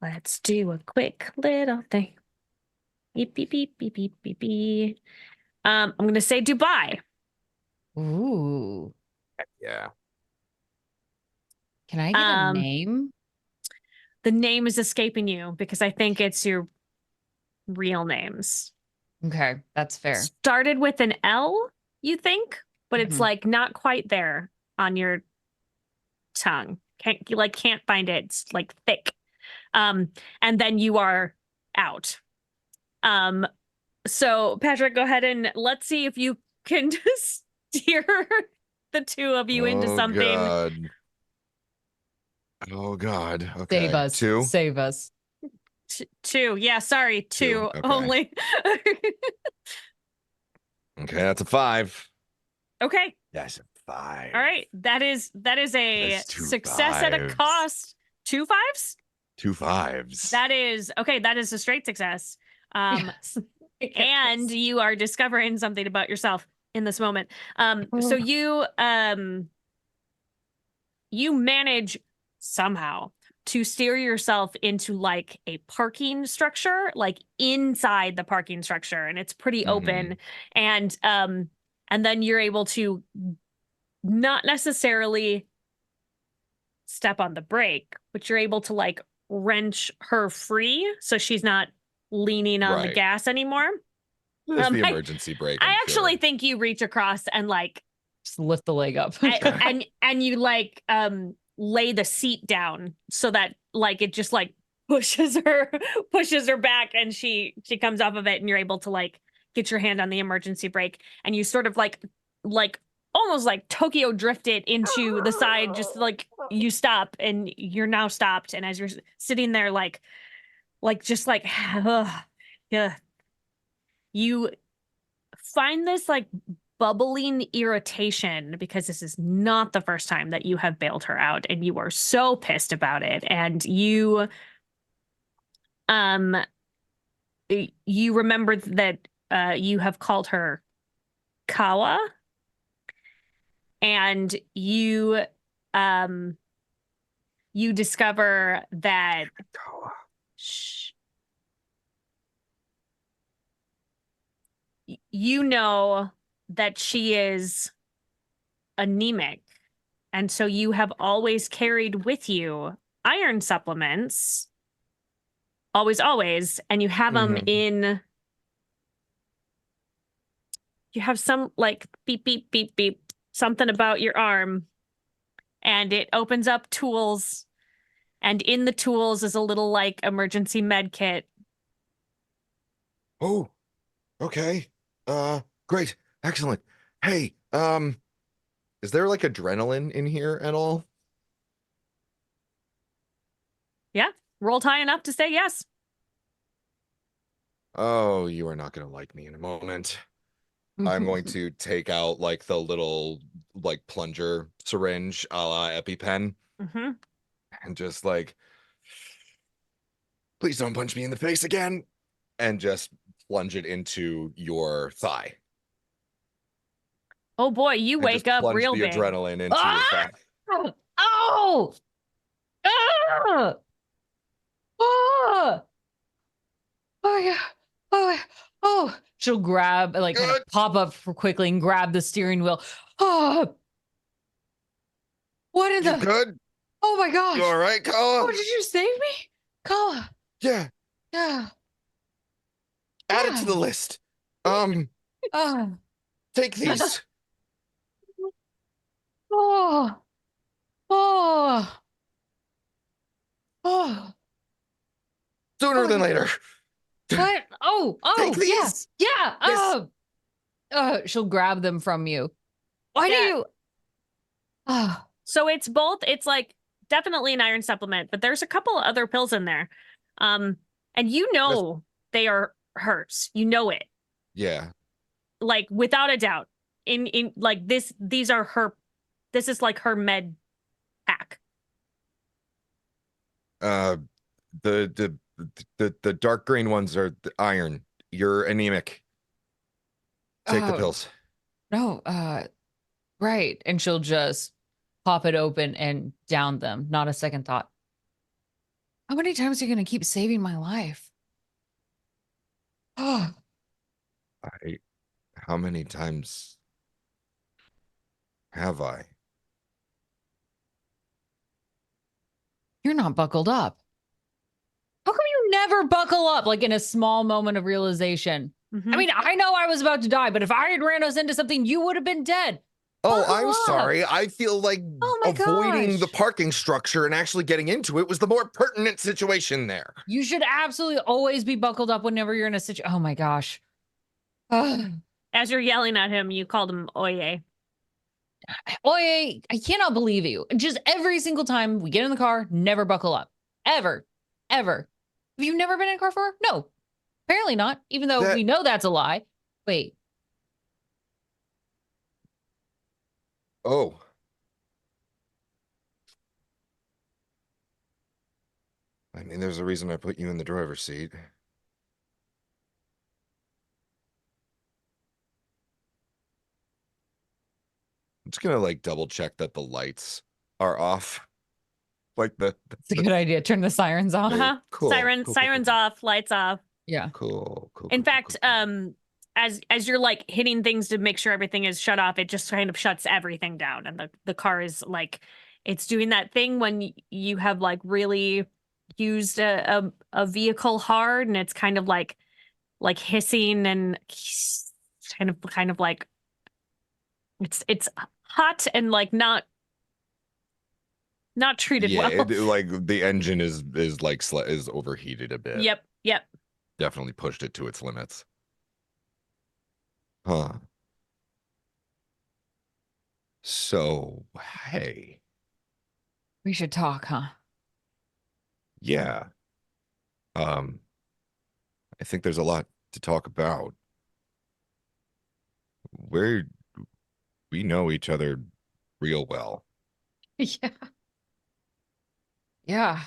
let's do a quick little thing. Beep, beep, beep, beep, beep, beep, beep. I'm going to say Dubai. Ooh. Yeah. Can I get a name? The name is escaping you because I think it's your real names. Okay, that's fair. Started with an L, you think? But it's like not quite there on your tongue. Can't find it. It's like thick. And then you are out. So Patrick, go ahead and let's see if you can steer the two of you into something. God. Oh God. Okay. Save us. 2. Save us. Two. Yeah, sorry, 2 Okay. only. Okay, that's a 5. Okay. That's a 5. All right. That is a That's 2 success at a 5s. cost. 2 5s? 2 5s. That is okay, that is a straight success. Yes. And you are discovering something about yourself in this moment. So you manage somehow to steer yourself into like a parking structure, like inside the parking structure, and it's pretty open. And then you're able to not necessarily step on the brake, but you're able to like wrench her free so she's not leaning on the Right. gas anymore. There's the emergency brake. I I'm actually sure. think you reach across and like Just lift the leg up. and you like lay the seat down so that like it just like pushes her back, and she comes off of it, and you're able to like get your hand on the emergency brake, and you sort of like almost like Tokyo drifted into the side, just like you stop and you're now stopped. And as you're sitting there like just like yeah, you find this like bubbling irritation because this is not the first time that you have bailed her out, and you are so pissed about it. And you remember that you have called her Kawa, and you discover that you know that she is anemic, and so you have always carried with you iron supplements, always, and you have them in, you have some like beep beep beep beep something about your arm, and it opens up tools, and in the tools is a little like emergency med kit. Oh, okay. Great. Excellent. Hey, is there like adrenaline in here at all? Yeah, rolled high enough to say yes. Oh, you are not going to like me in a moment. I'm going to take out like the little like plunger syringe a la EpiPen and just like, please don't punch me in the face again, and just plunge it into your thigh. Oh boy, you And wake just up plunge real the big. adrenaline into your thigh. Oh! Ah! Oh! Oh yeah. Oh yeah. Oh. She'll grab, like, kind of Good. pop up quickly and grab the steering wheel. Oh! What in You the? good? Oh my gosh! You all right, Kala? Oh, did you save me, Kala? Yeah. Yeah. Add it to the list. Take these. Oh. Oh. Oh. Sooner than later. What? Oh, Take yeah. these. Yeah. Yes. She'll grab them from you. Why do Yeah. you? Oh. So it's both, it's like definitely an iron supplement, but there's a couple of other pills in there. And you know they are hers. You know it. Yeah. Like without a doubt. In like these are her, this is like her med pack. The dark green ones are the iron. You're anemic. Take the pills. No, right. And she'll just pop it open and down them. Not a second thought. How many times are you going to keep saving my life? Oh, How many times have I? you're not buckled up. How come you never buckle up, like in a small moment of realization? I mean, I know I was about to die, but if I had ran us into something, you would have been dead. Oh, Buckle I'm up. sorry. I feel like avoiding the parking structure and actually getting into it was the more pertinent situation there. You should absolutely always be buckled up whenever you're in a situation. Oh my gosh. As you're yelling at him, you called him Oye. Oye, I cannot believe you. Just every single time we get in the car, never buckle up. Ever. Ever. Have you never been in a car before? No. Apparently not, even though That- we know that's a lie. Wait. Oh. I mean, there's a reason I put you in the driver's seat. I'm just gonna like double check that the lights are off. Like It's a good idea. Turn the sirens off. Uh-huh. Cool. Sirens off, lights off. Yeah. Cool. In fact, as you're like hitting things to make sure everything is shut off, it just kind of shuts everything down, and the car is like, it's doing that thing when you have like really used a vehicle hard, and it's kind of like hissing and kind of like it's hot and like not treated yeah, well. like the engine is like is overheated a bit. Yep. Definitely pushed it to its limits. Huh. So, hey, We should talk, huh? yeah. I think there's a lot to talk about. We know each other real well. Yeah. Yeah.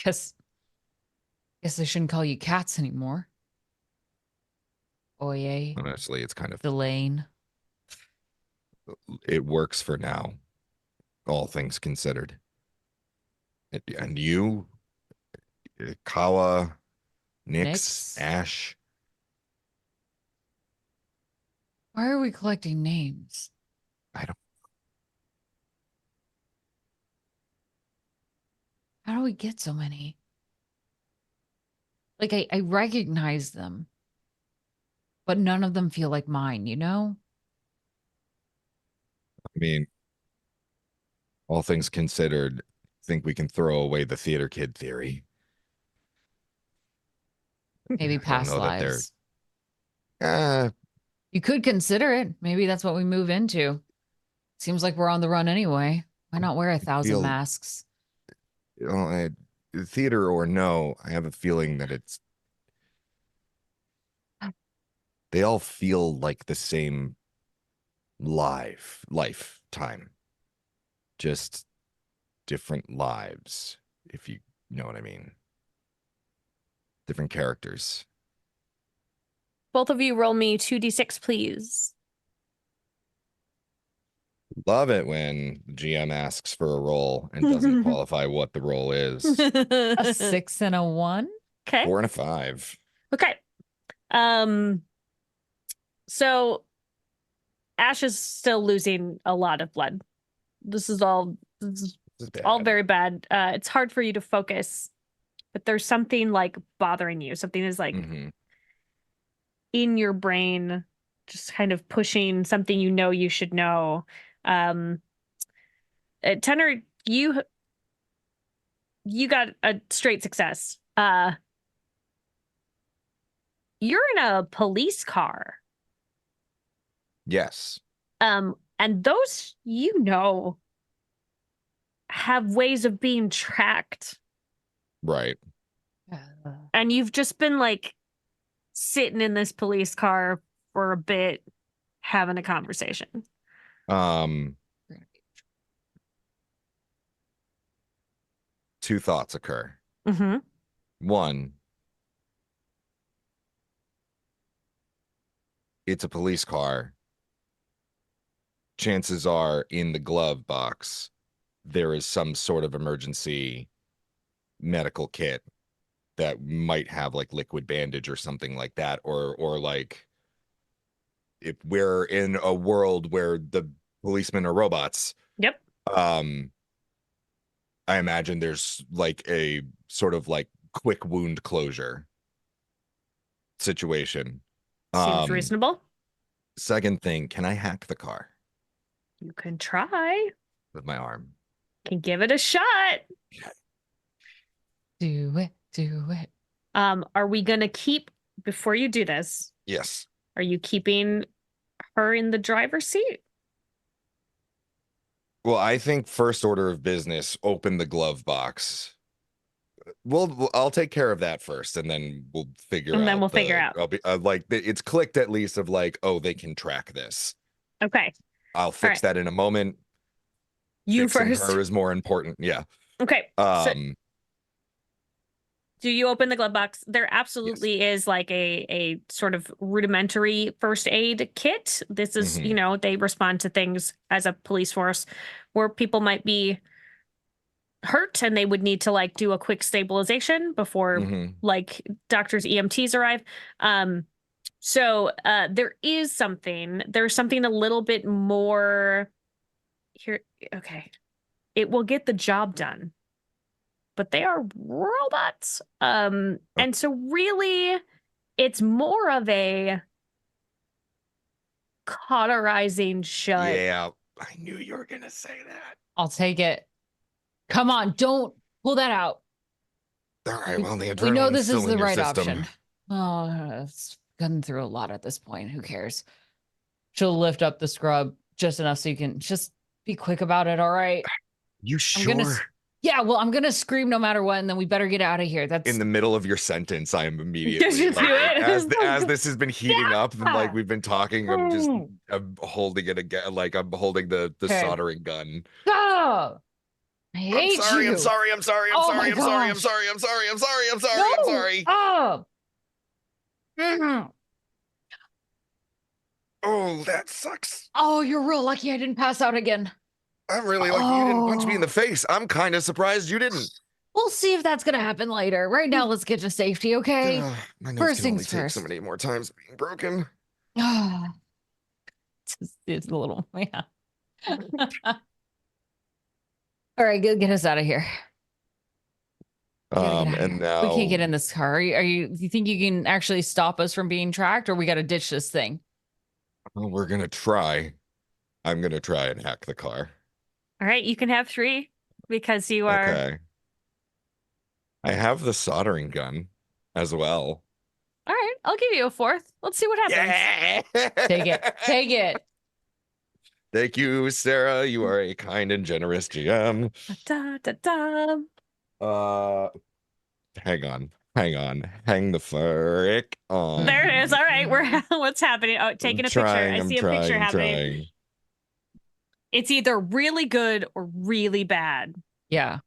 Guess I shouldn't call you cats anymore. Oye, Honestly, it's kind of Delane. it works for now, all things considered. And you, Kawa, Nix, Nix? Ash. Why are we collecting names? I don't. How do we get so many? Like I recognize them, but none of them feel like mine, you know? I mean, all things considered, I think we can throw away the theater kid theory. Maybe I don't past know that they're. lives. Uh, You could consider it. Maybe that's what we move into. Seems like we're on the run anyway. Why not wear 1,000 feel- masks? you know, theater or no, I have a feeling that it's. They all feel like the same lifetime, just different lives, if you know what I mean. Different characters. Both of you roll me 2d6, please. Love it when the GM asks for a roll and doesn't qualify what the roll is. A 6 and a 1? Okay. 4 and a 5. Okay. So Ash is still losing a lot of blood. This is all This is all bad. very bad. It's hard for you to focus, but there's something like bothering you. Something is like Mhm. in your brain, just kind of pushing something you should know. Tenor, you got a straight success. You're in a police car. Yes. And those, have ways of being tracked. Right. And you've just been like sitting in this police car for a bit, having a conversation. Two thoughts occur. Mm-hmm. One, it's a police car. Chances are in the glove box, there is some sort of emergency medical kit that might have like liquid bandage or something like that. Or like if we're in a world where the policemen are robots, Yep. I imagine there's like a sort of like quick wound closure situation. Seems reasonable. Second thing, can I hack the car You can try. with my arm? Can give it a shot. Do it. Do it. Are we gonna keep, before you do this, Yes. are you keeping her in the driver's seat. Well, I think first order of business, open the glove box. I'll take care of that first, and then we'll figure And then out we'll figure out. I'll be like it's clicked at least of like, oh, they can track this. Okay. I'll fix that in a moment. You Fixing first. her is more important. Yeah. Okay. So do you open the glove box? There yes. absolutely is like a sort of rudimentary first aid kit. This is, you know, they respond to things as a police force where people might be hurt and they would need to like do a quick stabilization before like doctors, EMTs arrive. So there's something a little bit more here. Okay. It will get the job done, but they are robots. And so really it's more of a cauterizing shut. Yeah, I knew you were gonna say that. I'll take it. Come on, don't pull that out. All right, well, the We know adrenaline's this is still in the your right system. option. Oh, it's gotten through a lot at this point. Who cares? She'll lift up the scrub just enough so you can just be quick about it. All right. You sure? Yeah, well, I'm gonna scream no matter what, and then we better get out of here. That's In the middle of your sentence, I am immediately Just like, do it. as this has been heating up and like we've been talking, I'm holding it again, like I'm holding the Okay. soldering gun. Oh, I hate you. I'm sorry. I'm sorry. Oh my gosh. Oh. Mhm. Oh, that sucks. Oh, you're real lucky I didn't pass out again. I'm really lucky you didn't punch me in the face. I'm kind of surprised you didn't. We'll see if that's gonna happen later. Right now, let's get to safety, okay? My nose First can only things take first. so many more times being broken. It's a little, yeah. All right, get us out of here. And now We can't get in this car. Do you think you can actually stop us from being tracked, or we got to ditch this thing? well, we're gonna try. I'm gonna try and hack the car. All right, you can have 3 because you are. Okay. I have the soldering gun as well. All right, I'll give you a 4th. Let's see what happens. Yeah. Take it. Thank you, Sarah. You are a kind and generous GM. Da, da, da. Hang on. Hang the frick on. There it is. All right, what's happening? Oh, taking a picture. I see a picture happening. It's either really good or really bad. Yeah.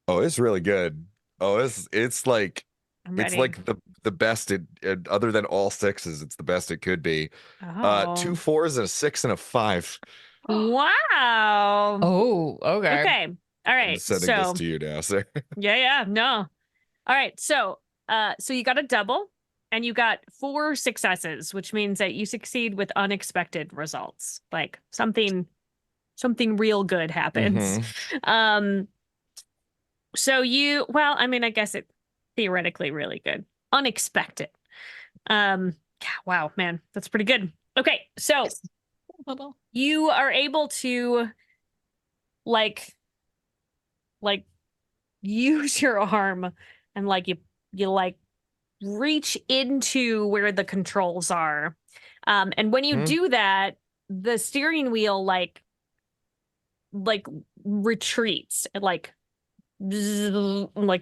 Oh, it's really good. Oh, it's like I'm ready. it's like the best it other than all 6s. It's the best it could be. 2 4s and a 6 and a 5. Wow. Oh, okay. Okay. All right. I'm sending this to you now, sir. Yeah. No. All right. So you got a double and you got 4 successes, which means that you succeed with unexpected results. Like something real good happens. So I mean, I guess it theoretically really good. Unexpected. Wow, man, that's pretty good. Okay, so you are able to like use your arm and like you like reach into where the controls are. And when you do that, the steering wheel like retreats. It like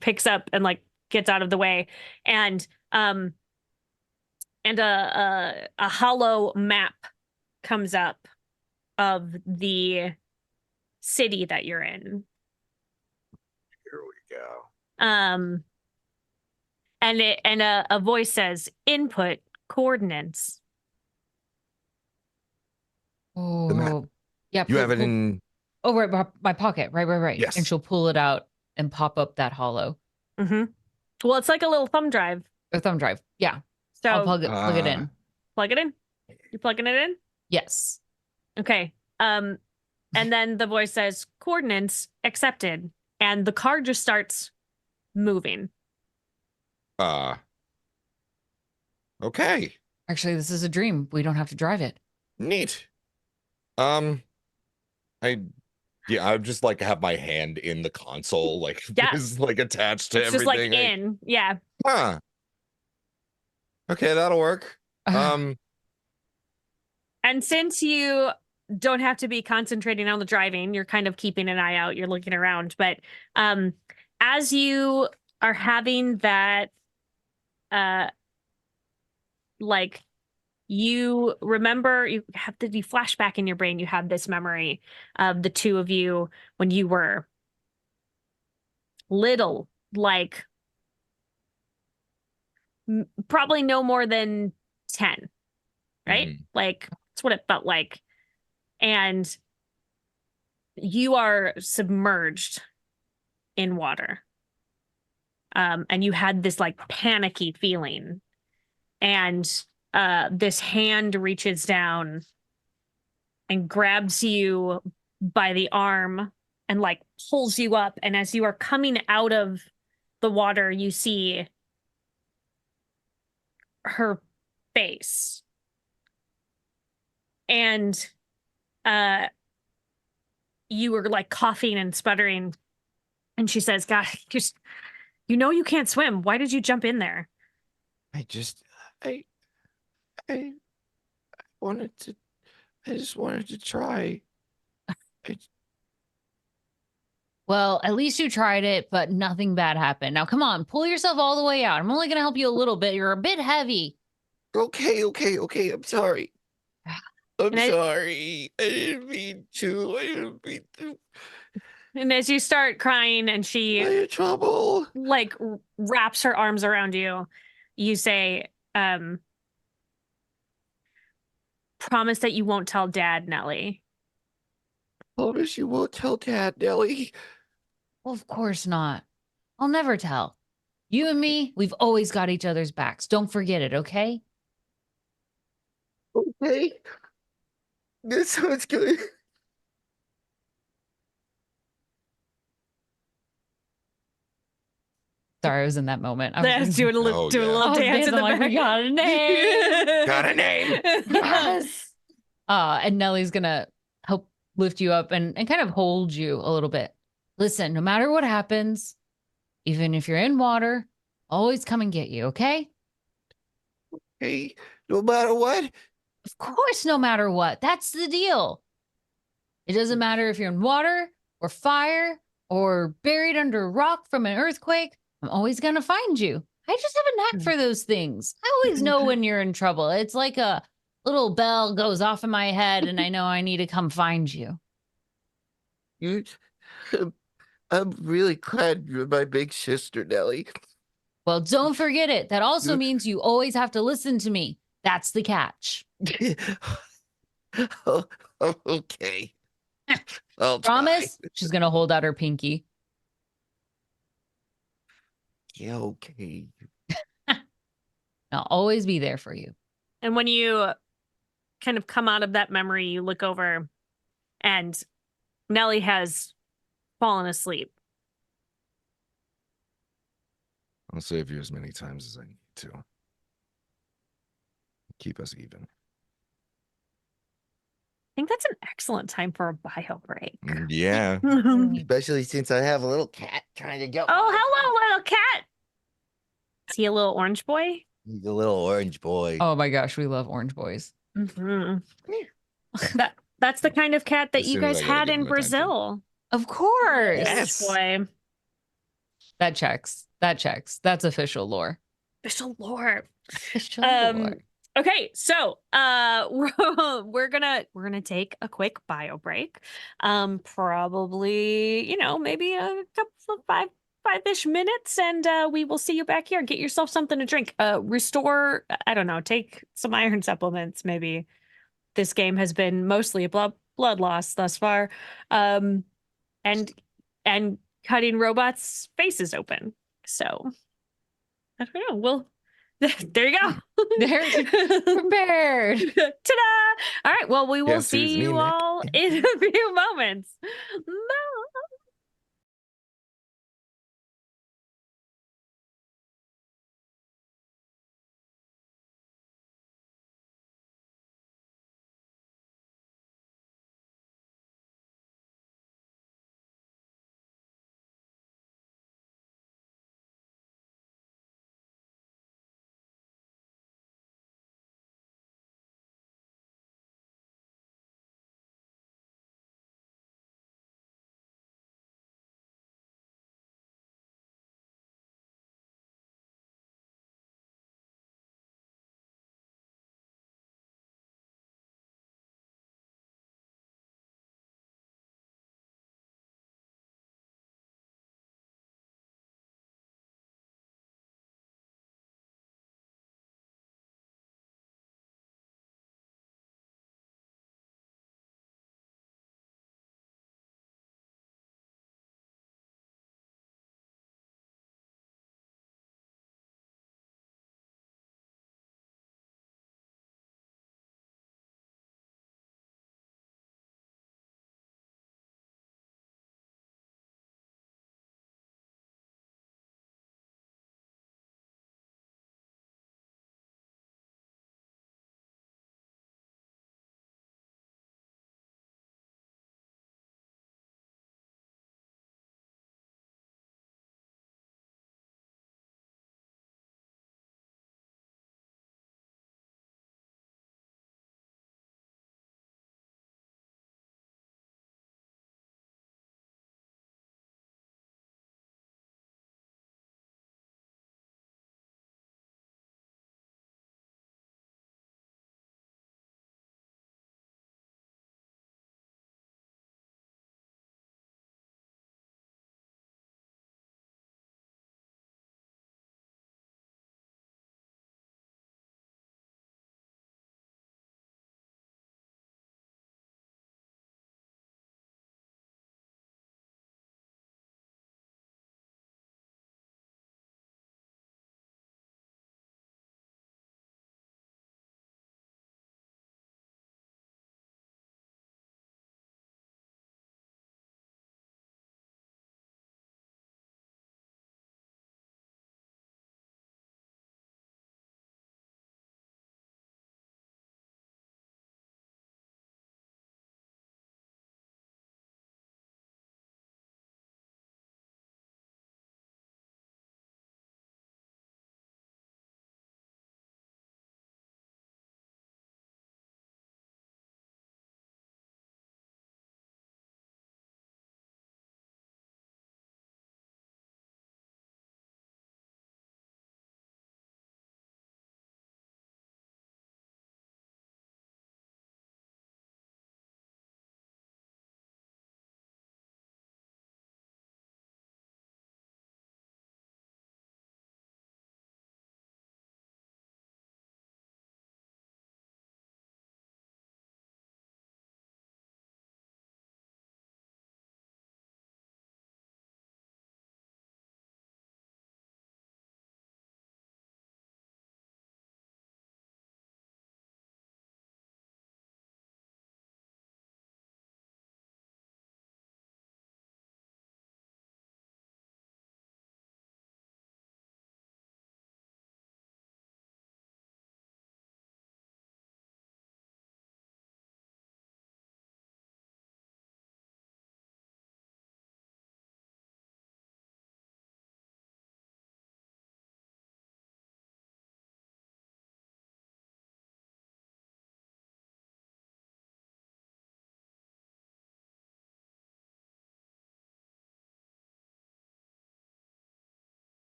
picks up and like gets out of the way, and a hollow map comes up of the city that you're in. Here we go. And a voice says, "Input coordinates." Oh, The map. Yeah. You have it in. Oh, right, my pocket. Right. Yes. And she'll pull it out and pop up that hollow. Well, it's like a little thumb drive. A thumb drive. Yeah. So I'll plug it in. Plug it in? You plugging it in? Yes. Okay. And then the voice says, "Coordinates accepted." And the car just starts moving. Okay. Actually, this is a dream. We don't have to drive it. Neat. I just like have my hand in the console, like is like attached to it's everything. Just like in, yeah. Huh. Okay, that'll work. And since you don't have to be concentrating on the driving, you're kind of keeping an eye out, you're looking around. But as you are having that, like, you remember, you have the flashback in your brain, you have this memory of the two of you when you were little, like probably no more than 10, right? Like, that's what it felt like. And you are submerged in water. And you had this like panicky feeling. And this hand reaches down and grabs you by the arm and like pulls you up. And as you are coming out of the water, you see her face. And you were like coughing and sputtering. And she says, God, just, you know, you can't swim. Why did you jump in there? I just wanted to, I just wanted to try. Well, at least you tried it, but nothing bad happened. Now, come on, pull yourself all the way out. I'm only going to help you a little bit. You're a bit heavy. Okay. I'm sorry. I'm And sorry. I didn't mean to. and as you start crying and she I'm in trouble. like wraps her arms around you, you say, promise that you won't tell Dad, Nellie. Promise you won't tell Dad, Nellie. Well, of course not. I'll never tell. You and me, we've always got each other's backs. Don't forget it, okay? Okay. That sounds good. Sorry, I was in that moment. I That's was doing a little, Oh, doing a yeah. little I was dance in dancing the like, back. we got a name. Got a name. Yes. And Nellie's gonna help lift you up and kind of hold you a little bit. Listen, no matter what happens, even if you're in water, always come and get you, okay? Hey, no matter what. Of course, no matter what. That's the deal. It doesn't matter if you're in water or fire or buried under a rock from an earthquake. I'm always gonna find you. I just have a knack for those things. I always know when you're in trouble. It's like a little bell goes off in my head and I know I need to come find you. You, I'm really glad you're my big sister, Nellie. Well, don't forget it. That also means you always have to listen to me. That's the catch. Oh, okay. I'll Promise? try. She's going to hold out her pinky. Yeah, okay. I'll always be there for you. And when you kind of come out of that memory, you look over and Nellie has fallen asleep. I'll save you as many times as I need to. Keep us even. I think that's an excellent time for a bio break. Yeah. Especially since I have a little cat trying to get. Oh, hello, little cat. Is he a little orange boy? He's a little orange boy. Oh my gosh, we love orange boys. Mm-hmm. That's the kind of cat that As you soon as guys I gotta had give in him attention. Brazil. Of course. Yes. Boy. That checks. That checks. That's official lore. Official lore. Official lore. Okay, so we're gonna take a quick bio break. Probably, maybe a couple of five-ish minutes, and we will see you back here. Get yourself something to drink. Restore, I don't know, take some iron supplements, maybe. This game has been mostly a blood loss thus far. And cutting robots' faces open. So I don't know. Well, there you go. They're prepared. Ta-da! All right. Well, we will Guess who's see me, you Nick? all in a few moments. Bye.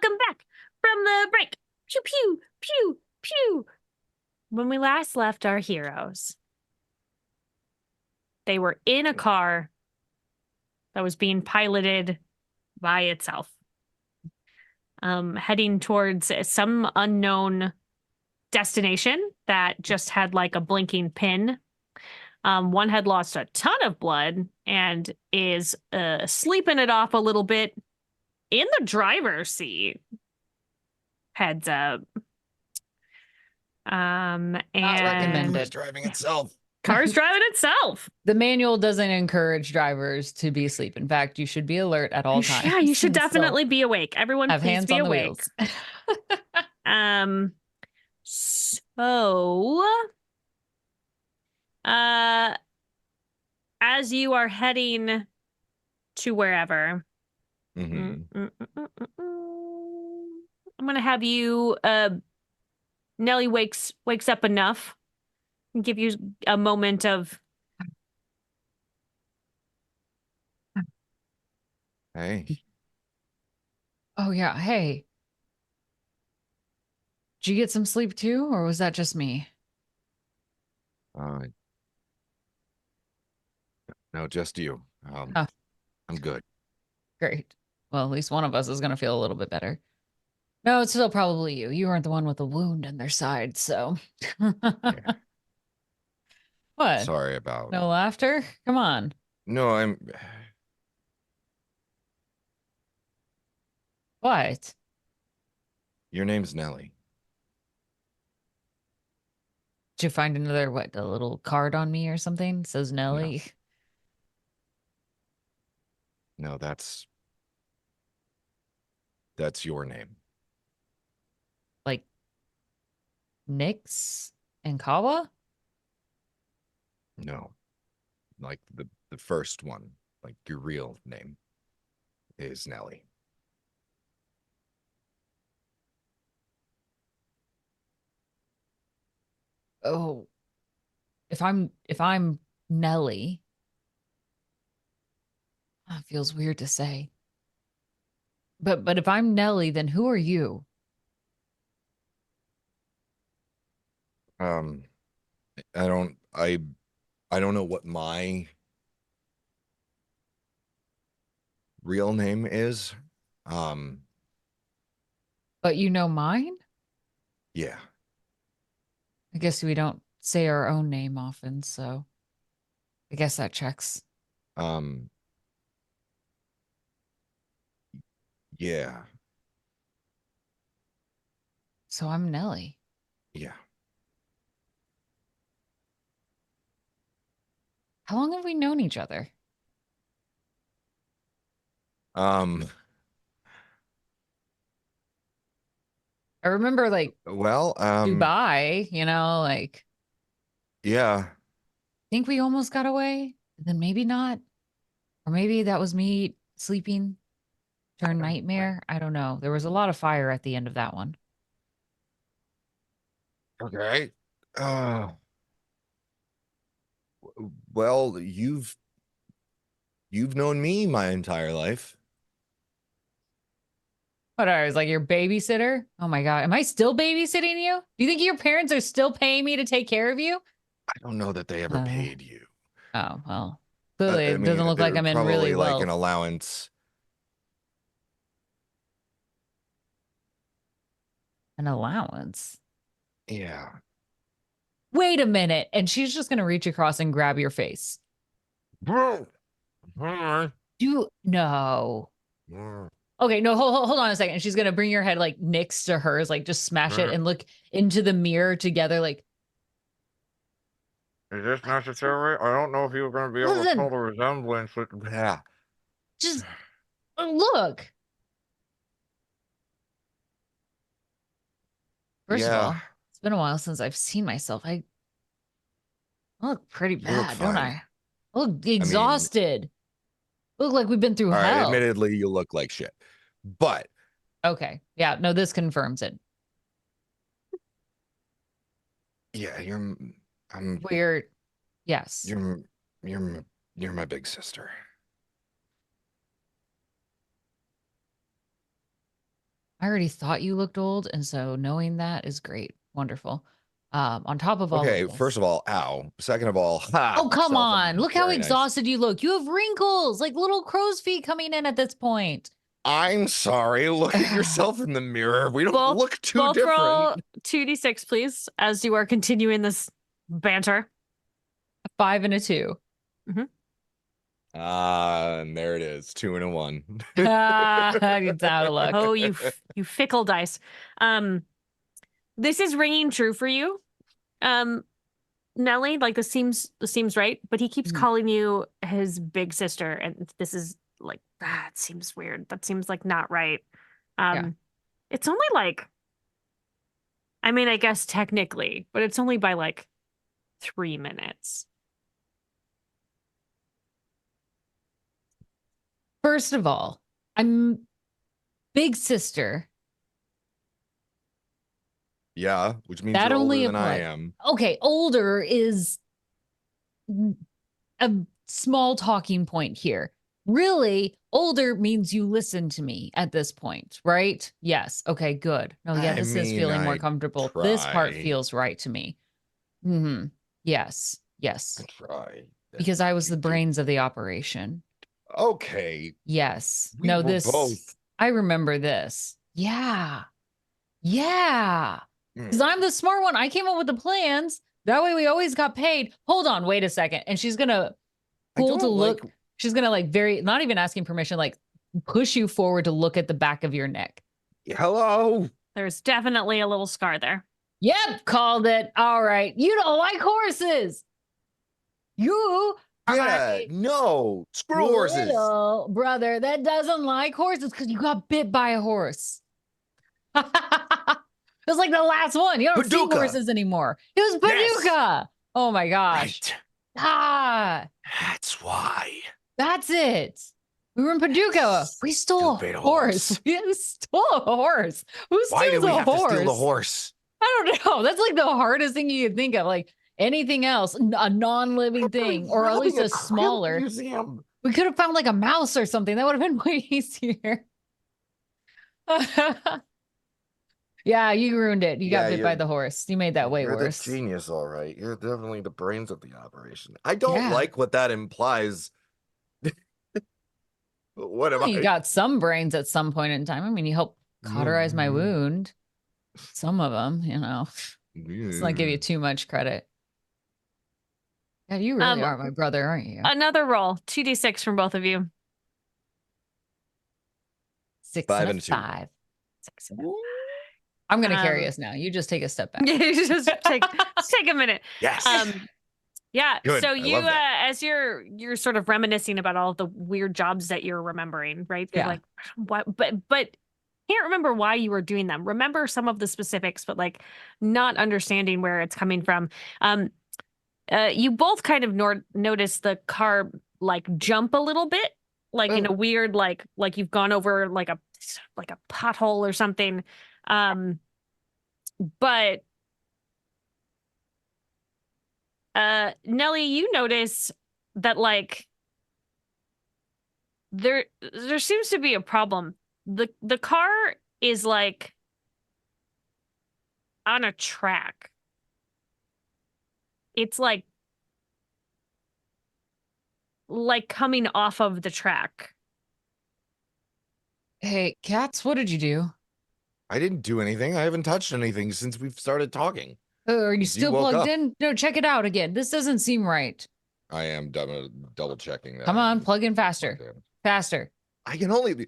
welcome back from the break. Pew, pew, pew, pew. When we last left our heroes, they were in a car that was being piloted by itself, heading towards some unknown destination that just had like a blinking pin. One had lost a ton of blood and is sleeping it off a little bit in the driver's seat. Heads up. And recommended. It's driving itself. Car's driving itself. The manual doesn't encourage drivers to be asleep. In fact, you should be alert at all times. Yeah, you should So, definitely be awake. Everyone, have please hands be on the awake. wheels. So, as you are heading to wherever, Mhm. I'm gonna have you. Nellie wakes up enough and give you a moment of. Hey. Oh yeah. Hey. Did you get some sleep too, or was that just me? No, just you. Oh. I'm good. Great. Well, at least one of us is gonna feel a little bit better. No, it's still probably you. You weren't the one with the wound in their side, so. Yeah. What? Sorry about. No laughter? Come on. No, What? Your name's Nellie. Did you find another, what, a little card on me or something? It says Nellie. No, that's your name. Like Nyx and Kawa? No, like the first one, like your real name is Nellie. Oh, if I'm Nellie, that feels weird to say. But if I'm Nellie, then who are you? I don't know what my real name is. But you know mine? Yeah. I guess we don't say our own name often, so I guess that checks. Yeah. So I'm Nellie. Yeah. How long have we known each other? Um, I remember like well, Dubai, like yeah. think we almost got away, then maybe not. Or maybe that was me sleeping during nightmare. I don't know. There was a lot of fire at the end of that one. Okay. Well, you've known me my entire life. What, I was like your babysitter? Oh my God. Am I still babysitting you? Do you think your parents are still paying me to take care of you? I don't know that they ever paid you. Oh, well. Clearly, I it doesn't mean, look like they're I'm in really probably like well. an allowance. An allowance? Yeah. Wait a minute. And she's just going to reach across and grab your face. Bro. No. Okay, no, hold on a second. She's going to bring your head like next to hers, like just smash it and look into the mirror together. Like, Is this necessary? I don't know if you're going to be able to Listen. tell the resemblance. Yeah. just look. First of Yeah. all, it's been a while since I've seen myself. I look pretty You look bad, don't fine. I? I look exhausted. Look like we've been through All right. hell. Admittedly, you look like shit. But Okay. Yeah, no, this confirms it. yeah, Weird. Yes. you're my big sister. I already thought you looked old, and so knowing that is great. Wonderful. On top of all Okay, of this. first of all, ow. Second of all, ha. Oh, come on. self-image. Look how Very nice. exhausted you look. You have wrinkles, like little crow's feet coming in at this point. I'm sorry. Look at yourself in the mirror. We don't Both- look too Both different. roll 2d6, please, as you are continuing this banter. A 5 and a 2. And there it is. 2 and a 1. It's out of luck. Oh, you fickle dice. This is ringing true for you, Nellie. Like this seems right, but he keeps Mhm. calling you his big sister, and this is like it seems weird. That seems like not right. Yeah. It's only like, I mean, I guess technically, but it's only by like 3 minutes. First of all, I'm big sister. Yeah, which means That you're older only than I applies. am. Okay, older is a small talking point here. Really, older means you listen to me at this point, right? Yes. Okay, good. No, yeah, I this is mean, feeling more I comfortable. This part try. feels right to me. Yes. Yes. Try. Because I was the You did- brains of the operation. Okay. Yes. We No, were this both. I remember this. Yeah. Yeah. Because Mm. I'm the smart one. I came up with the plans. That way we always got paid. Hold on, wait a second. And she's gonna I pull to don't look. like- She's gonna like very not even asking permission, like push you forward to look at the back of your neck. Hello. There's definitely a little scar there. Yep, called it. All right. You don't like horses. You are Yeah. a No. Screw horses. little brother that doesn't like horses because you got bit by a horse. It was like the last one. You don't see Paducah. horses anymore. It was Yes. Paducah. Oh my gosh. Right. Ah, That's why. that's it. We were in Paducah. We stole Stupid a horse. horse. We stole a horse. Who Why steals did we a have horse? to steal the horse? I don't know. That's like the hardest thing you could think of. Like anything else, a non-living thing, or at least Robbing a crypt smaller. museum. We could have found like a mouse or something. That would have been way easier. Yeah, you ruined it. You got Yeah, bit by you're- the horse. You made that way You're worse. the genius, all right. You're definitely the brains of the operation. I don't Yeah. like what that implies. What am Well, you I? got some brains at some point in time. I mean, you helped cauterize my Mm. wound. Some of them, you know. Let's not give you too much credit. Yeah, you really are my brother, aren't you? Another roll, 2d6 from both of you. 6 5 and a and a 2. 5. 6 and a- I'm gonna carry Um, us now. You just take a step back. just take a minute. Yes. Yeah. Good. So I you, love that. as you're sort of reminiscing about all of the weird jobs that you're remembering, right? You're Yeah. like, what? But can't remember why you were doing them. Remember some of the specifics, but like not understanding where it's coming from. You both kind of notice the car like jump a little bit, like in a weird like you've gone over like a pothole or something. But Nellie, you notice that like there seems to be a problem. The car is like on a track. It's like coming off of the track. Hey, Cats, what did you do? I didn't do anything. I haven't touched anything since we've started talking. Are you Since you still woke plugged up. in? No, check it out again. This doesn't seem right. I am double checking that. Come I on, am plug in plugged faster. in. Faster. I can only be.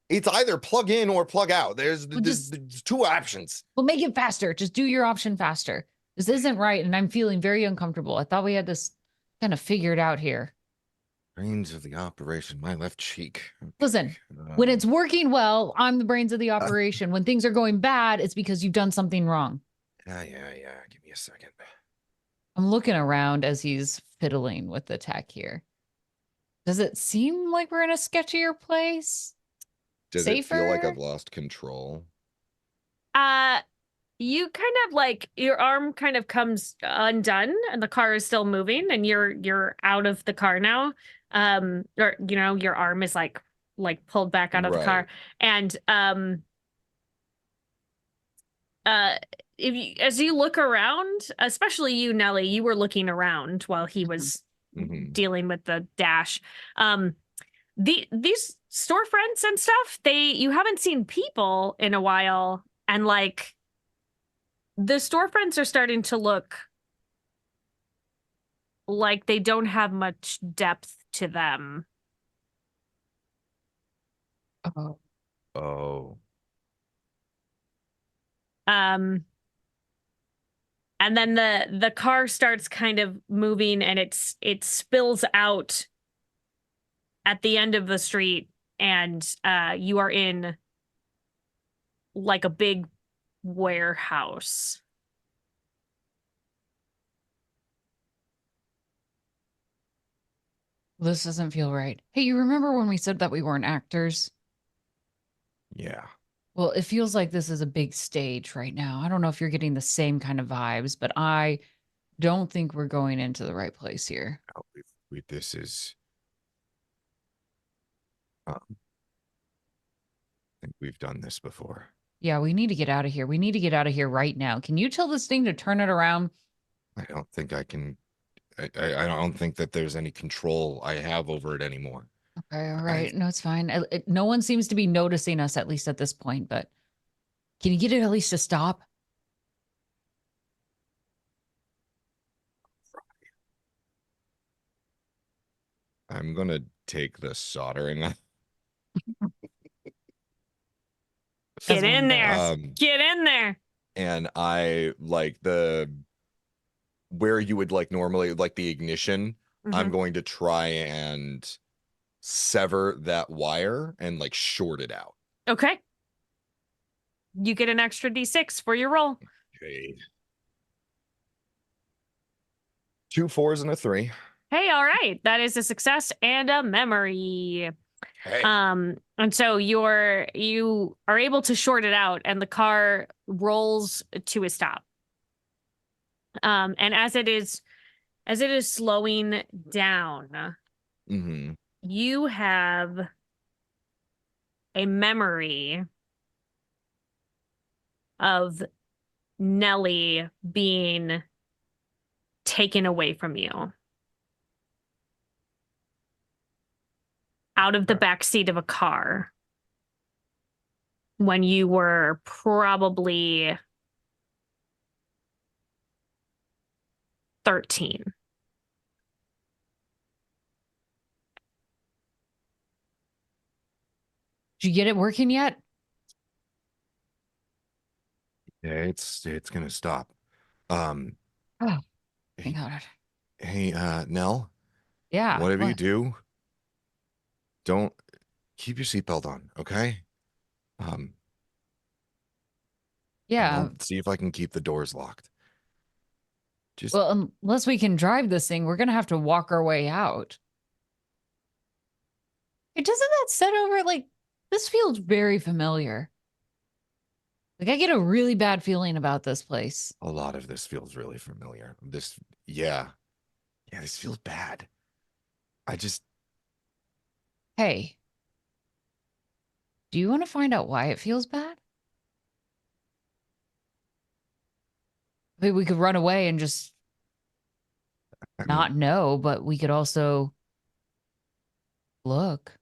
It's either plug in or plug out. There's Well, there's two options. Well, make it faster. Just do your option faster. This isn't right, and I'm feeling very uncomfortable. I thought we had this kind of figured out here. Brains of the operation, my left cheek. Listen, when it's working well, I'm the brains of the operation. When things are going bad, it's because you've done something wrong. Yeah. Give me a second. I'm looking around as he's fiddling with the tech here. Does it seem like we're in a sketchier place? Does it feel like Safer? I've lost control? You kind of like your arm kind of comes undone and the car is still moving and you're out of the car now. Or your arm is like pulled back out of the car. Right. And if you, as you look around, especially you, Nellie, you were looking around while he was dealing with the dash. These storefronts and stuff, you haven't seen people in a while, and like the storefronts are starting to look like they don't have much depth to them. Oh. Oh. And then the car starts kind of moving, and it spills out at the end of the street, and you are in like a big warehouse. This doesn't feel right. Hey, you remember when we said that we weren't actors? Yeah. Well, it feels like this is a big stage right now. I don't know if you're getting the same kind of vibes, but I don't think we're going into the right place here. Oh, this is. I think we've done this before. Yeah, we need to get out of here. We need to get out of here right now. Can you tell this thing to turn it around? I don't think I can. I don't think that there's any control I have over it anymore. Okay, all right. No, it's fine. No one seems to be noticing us, at least at this point, but can you get it at least to stop? I'm gonna take the soldering. Get As in one there. does. Get in there. And I like where you would like normally like the ignition. I'm going to try and sever that wire and like short it out. Okay. You get an extra D6 for your roll. Okay. 2 4s and a 3. Hey, all right. That is a success and a memory. Hey. And so you are able to short it out, and the car rolls to a stop. And as it is slowing down, you have a memory of Nellie being taken away from you out of the back seat of a car when you were probably 13. Did you get it working yet? Yeah, it's gonna stop. Oh, thank God. Hey, Nell. Yeah. Whatever you what? do, don't keep your seatbelt on, okay? Yeah. I'll see if I can keep the doors locked. Just Well, unless we can drive this thing, we're gonna have to walk our way out. It doesn't that set over like this feels very familiar. Like I get a really bad feeling about this place. a lot of this feels really familiar. Yeah, this feels bad. I just, Hey, do you want to find out why it feels bad? I mean, we could run away and just I not mean, know, but we could also look.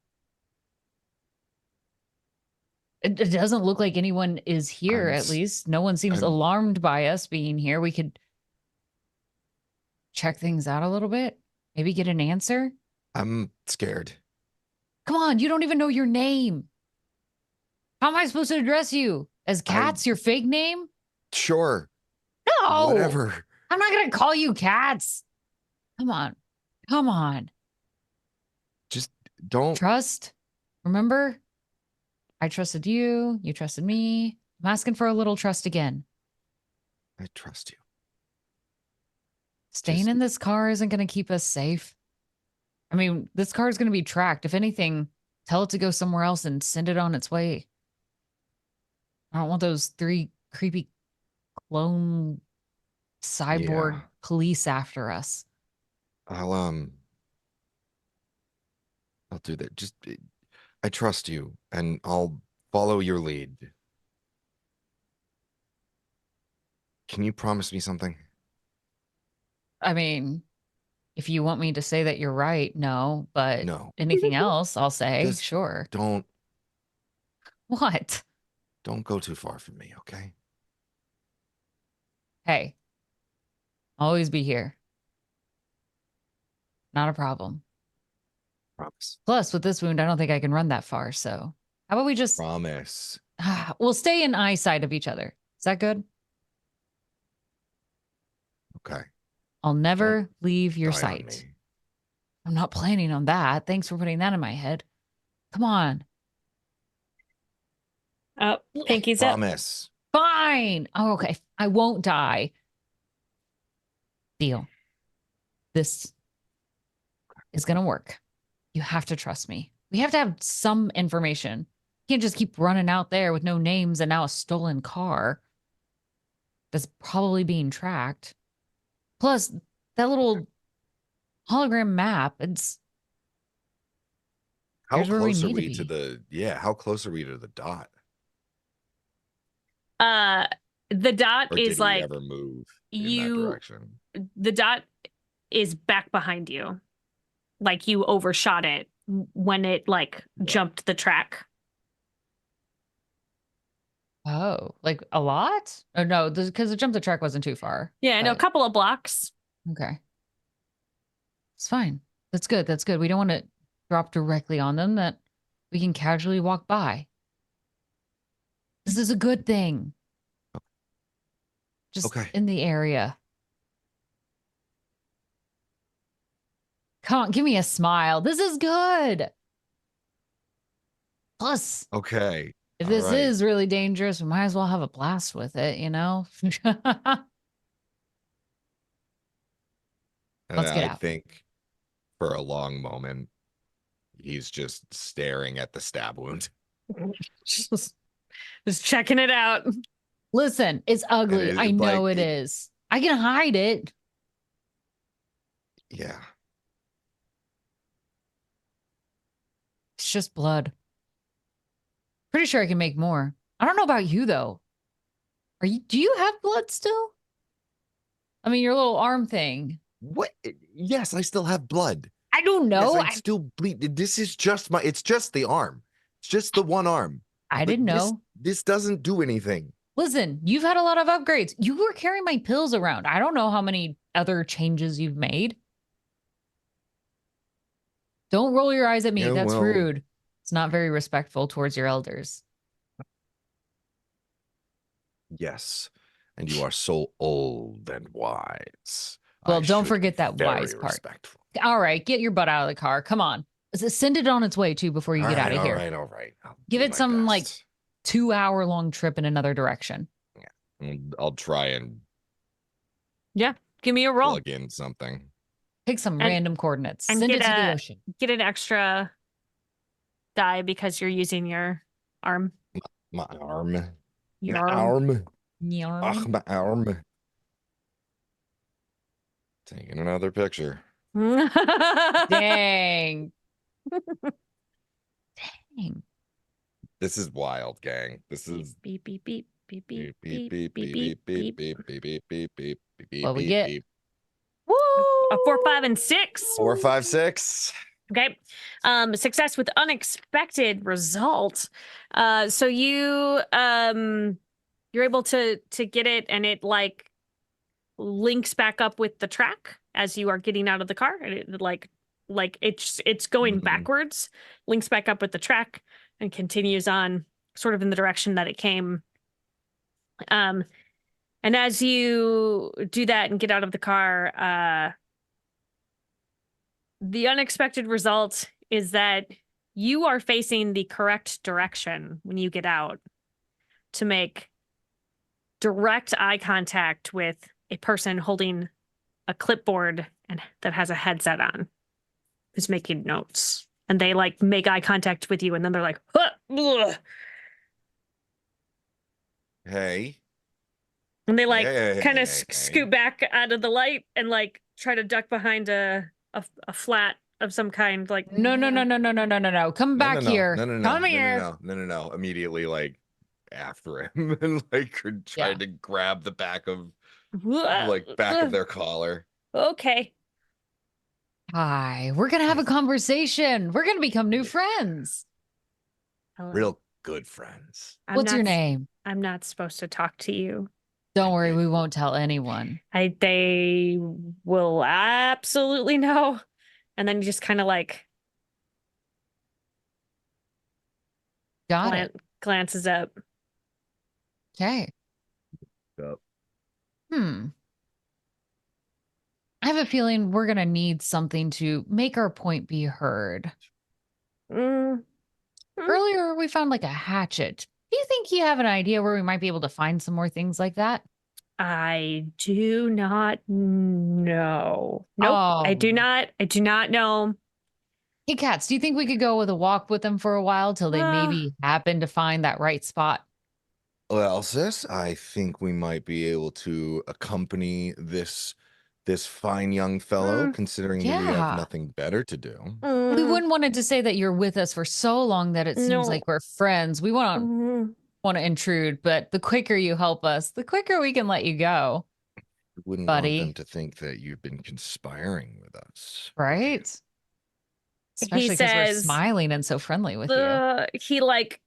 It doesn't look like anyone is here, I'm, at least. No one seems I'm, alarmed by us being here. We could check things out a little bit. Maybe get an answer. I'm scared. Come on, you don't even know your name. How am I supposed to address you? As Cats, your fake name? Sure. No. Whatever. I'm not going to call you Cats. Come on. Come on. Just don't. Trust. Remember? I trusted you. You trusted me. I'm asking for a little trust again. I trust you. Staying Just- in this car isn't going to keep us safe. I mean, this car is going to be tracked. If anything, tell it to go somewhere else and send it on its way. I don't want those 3 creepy clone cyborg Yeah. police after us. I'll do that. Just, I trust you, and I'll follow your lead. Can you promise me something? I mean, if you want me to say that you're right, no. But No. anything else, I'll say, Just sure. Don't What? go too far from me, okay? Hey, always be here. Not a problem. Promise. Plus, with this wound, I don't think I can run that far. So, how about we just Promise. we'll stay in eyesight of each other. Is that good? Okay. I'll never leave your Die on sight. me. I'm not planning on that. Thanks for putting that in my head. Come on. Oh, pinky's up. Promise. Fine. Oh, okay. I won't die. Deal. This is going to work. You have to trust me. We have to have some information. You can't just keep running out there with no names and now a stolen car that's probably being tracked. Plus, that little hologram map, it's How here's where we close are need to we to be. the how close are we to the dot? The dot Or is did we like ever move in that you. direction? The dot is back behind you, like you overshot it when it like jumped the track. Oh, like a lot? Or no, because the jump the track wasn't too far. Yeah, I know, a but- couple of blocks. Okay. It's fine. That's good. That's good. We don't want to drop directly on them, that we can casually walk by. This is a good thing. Just Okay. in the area. Come on, give me a smile. This is good. Plus, Okay. if All this right. is really dangerous, we might as well have a blast with it, you know? And Let's get I out. think for a long moment, he's just staring at the stab wound. Just checking it out. Listen, it's ugly. it- I know like, it is. I can hide it. Yeah. It's just blood. Pretty sure I can make more. I don't know about you though. Do you have blood still? I mean, your little arm thing. What? Yes, I still have blood. I don't know. Yes, I still bleed. This is just it's just the arm. It's just the one arm. I But didn't know. This doesn't do anything. Listen, you've had a lot of upgrades. You were carrying my pills around. I don't know how many other changes you've made. Don't roll your eyes at me. Yeah, That's well- rude. It's not very respectful towards your elders. Yes. And you are so old and wise. Well, I don't should forget be that very wise part. respectful. All right, get your butt out of the car. Come on. Send it on its way too before you get out of here. All right. I'll Give do it my some, like, best. 2-hour-long trip in another direction. I'll try and Yeah, give me a roll. plug in something. Pick some And- random coordinates. and Send get it to the a- ocean. Get an extra die because you're using your arm. My arm. Your My arm. arm. Yarn. Ugh, my arm. Taking another picture. Dang. Dang. This is wild, gang. This is beep beep beep beep beep beep beep beep beep beep beep beep beep beep beep beep beep beep beep What we beep get? beep. Woo! A 4, 5, and 6. 4, 5, 6. Okay. Success with unexpected result. So you're able to get it, and it like links back up with the track as you are getting out of the car, and it like it's going Mhm. backwards, links back up with the track, and continues on sort of in the direction that it came. And as you do that and get out of the car, the unexpected result is that you are facing the correct direction when you get out to make direct eye contact with a person holding a clipboard and that has a headset on, who's making notes. And they like make eye contact with you, and then they're like, huh, ugh. Hey. And they like Hey, kind of hey. scoot back out of the light and like try to duck behind a flat of some kind. Like, No. Come back here. Come here. No. Immediately, like, after him and like trying to grab the back of like back of their collar. Okay. Hi, we're gonna have a conversation. We're gonna become new friends. Hello. Real good friends. I'm What's your not s- name? I'm not supposed to talk to you. Don't worry, we won't tell anyone. They will absolutely know. And then he just kind of like Got it. glances up. Okay. Yep. I have a feeling we're gonna need something to make our point be heard. Mm, Earlier, we found like a hatchet. Do you think you have an idea where we might be able to find some more things like that? I do not know. Nope. I do Oh. not. I do not know. Hey, Cats, do you think we could go with a walk with them for a while till they Uh, maybe happen to find that right spot? Well, sis, I think we might be able to accompany this fine young fellow, Mm, considering that we have Yeah. nothing better to do. We mm, wouldn't want it to say that you're with us for so long that it seems no. like we're friends. We won't Mm, want to intrude, but the quicker you help us, the quicker we can let you go, We wouldn't want them buddy. to think that you've been conspiring with us. Right? he Especially because we're says, smiling and so friendly with you. he like,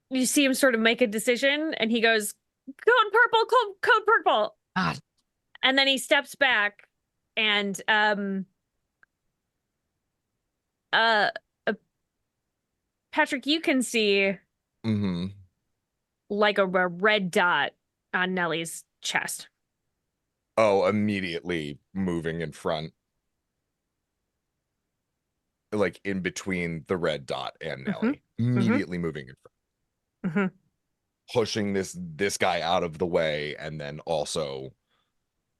you see him sort of make a decision and he goes, code purple, code purple. Ah, And then he steps back and, uh, uh, Patrick, you can see Mm-hmm. like a red dot on Nellie's chest. Oh, immediately moving in front. Like in between the red dot and Nelly. Immediately moving in front. Mm-hmm. Pushing this guy out of the way and then also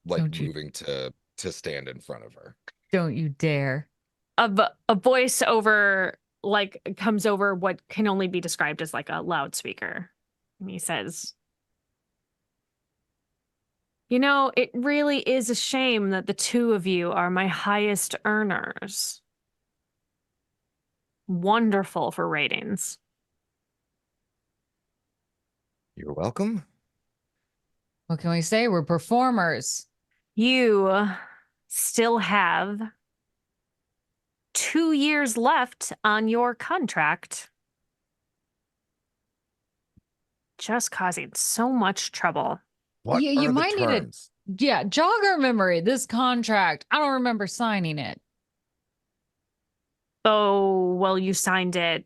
like Don't you- moving to stand in front of her. don't you dare. A voice over like comes over what can only be described as like a loudspeaker. And he says, you know, it really is a shame that the two of you are my highest earners. Wonderful for ratings. You're welcome. What can we say? We're performers. You still have 2 years left on your contract. Just causing so much trouble. What you are the might need terms? Yeah, jog our memory. This contract, I don't remember signing it. Oh, well, you signed it.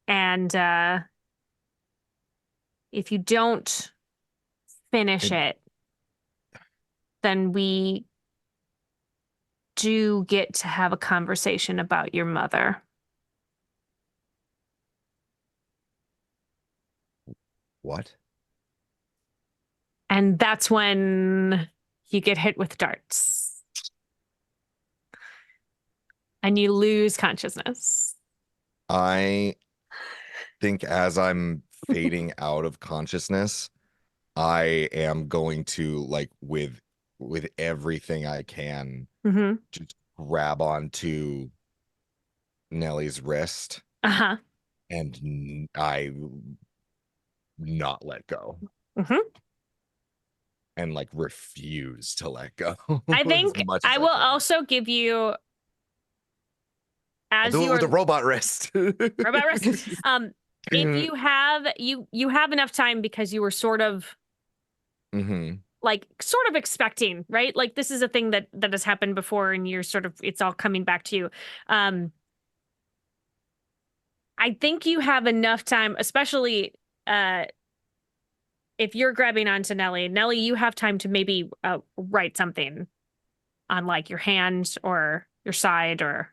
And if you don't finish it, then we do get to have a conversation about your mother. What? And that's when you get hit with darts. And you lose consciousness. I think as I'm fading out of consciousness, I am going to like with everything I can Mm-hmm. just grab onto Nellie's wrist Uh-huh. and I not let go Mm-hmm. and like refuse to let go I as think much I as will can. also give you I'll as do it you with are a robot wrist. robot wrist. If you have you have enough time because you were sort of Mm-hmm. like sort of expecting, right? Like this is a thing that has happened before and you're sort of it's all coming back to you. I think you have enough time, especially if you're grabbing onto Nellie. Nellie, you have time to maybe write something on like your hand or your side or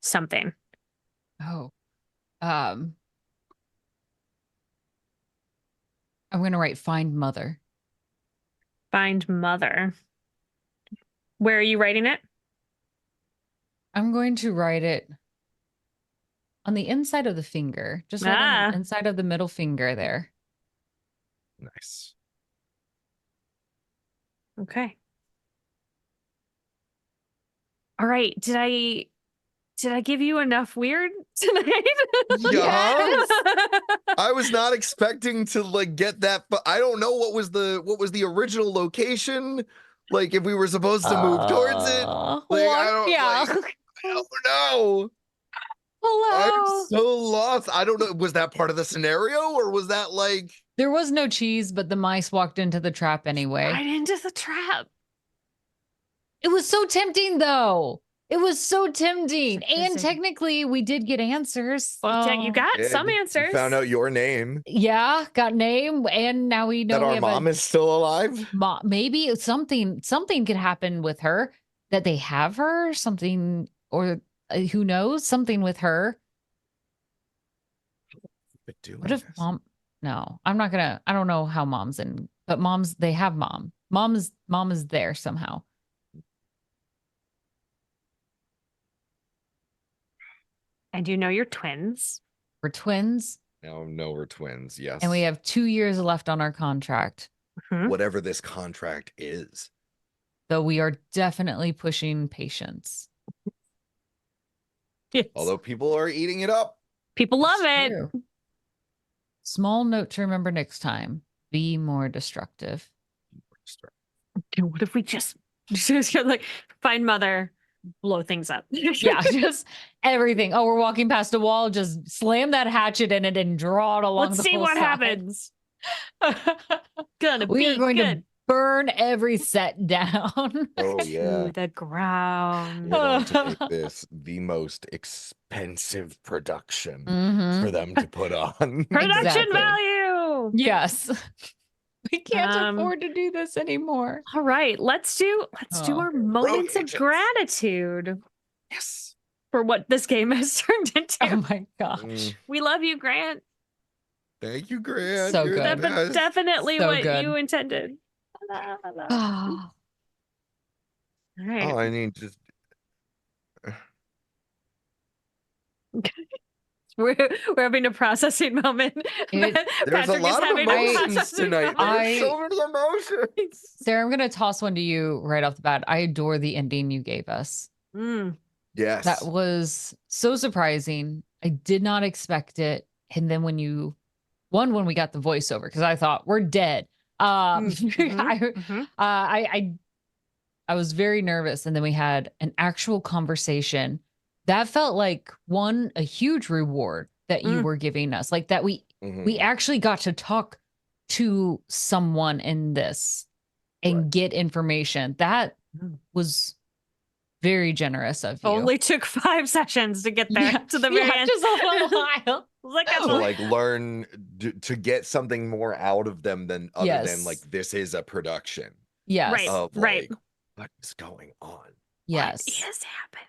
something. Oh. I'm gonna write find mother. Find mother. Where are you writing it? I'm going to write it on the inside of the finger, just right on the Ah, inside of the middle finger there. Nice. okay. All right. Did I give you enough weird tonight? Yes. I was not expecting to like get that, but I don't know what was the original location. Like if we were supposed to move towards it. Like I don't know. I'm Hello. so lost. I don't know. Was that part of the scenario or was that like There was no cheese, but the mice walked into the trap anyway. Right into the trap. It was so tempting, though. It was so tempting. And Interesting. technically, we did get answers. You got some you answers. found out your name? Yeah, got name, and now we know That we our have mom is still alive? maybe something could happen with her, that they have her, something, or who knows, something with her. What if mom? No, I'm not gonna. I don't know how mom's in, but they have mom. Mom is there somehow. And you know you're twins. We're twins, No, we're twins. Yes. and we have 2 years left on our contract. Mhm. whatever this contract is. Though we are definitely pushing patience. Yes. Although people are eating it up. People love It's it. true. Small note to remember next time: be more destructive. What if we just like find mother, blow things up? Yeah, just everything. Oh, we're walking past a wall. Just slam that hatchet in it and draw it along. Let's the see whole what side. happens. Gonna We be are going good. to burn every set down. Oh yeah. To the ground. We're going to make this the most expensive production Mhm. for them to put on. Production Exactly. value. Yes. We can't Um, afford to do this anymore. All right, let's do Oh. our moments of agents. gratitude Yes. for what this game has turned into. Oh my gosh. Mm, We love you, Grant. thank you, Grant. So You're the good. best. Definitely So what good. you intended. All right. Oh, I need to. We're having a processing moment. It- There's Patrick a lot is of having a emotions processing tonight. moment. There's so many emotions. Sarah, I'm going to toss one to you right off the bat. I adore the ending you gave us. Mm. Yes. That was so surprising. I did not expect it. And then when we got the voiceover, because I thought we're dead. Mhm. I was very nervous. And then we had an actual conversation that felt like a huge reward that you were giving us, like that we Mhm. actually got to talk to someone in this and get information. That was very generous of you. Only took 5 sessions to get there to the very end. Just a little while. To like learn to get something more out of them than other than Yes. like this is a production Yes. Right. of right. like what is going on. Yes. What is happening?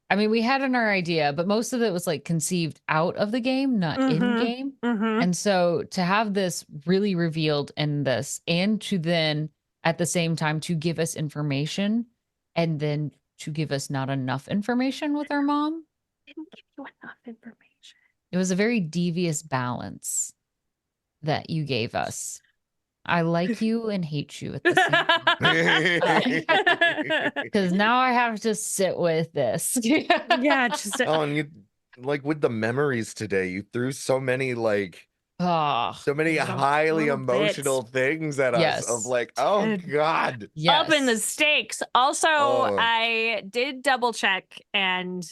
I mean, we had our idea, but most of it was like conceived out of the game, not in game. Mm-hmm. And so to have this really revealed in this, and to then at the same time to give us information, and then to give us not enough information with our mom, Didn't give you enough information. it was a very devious balance that you gave us. I like you and hate you at the same time. Because now I have to sit with this. Yeah, just Oh, and you like with the memories today, you threw so many like Oh, so many Little- highly little bits. emotional things at us of Yes. like, oh Good. God. yes. up in the stakes. Also, Oh. I did double check, and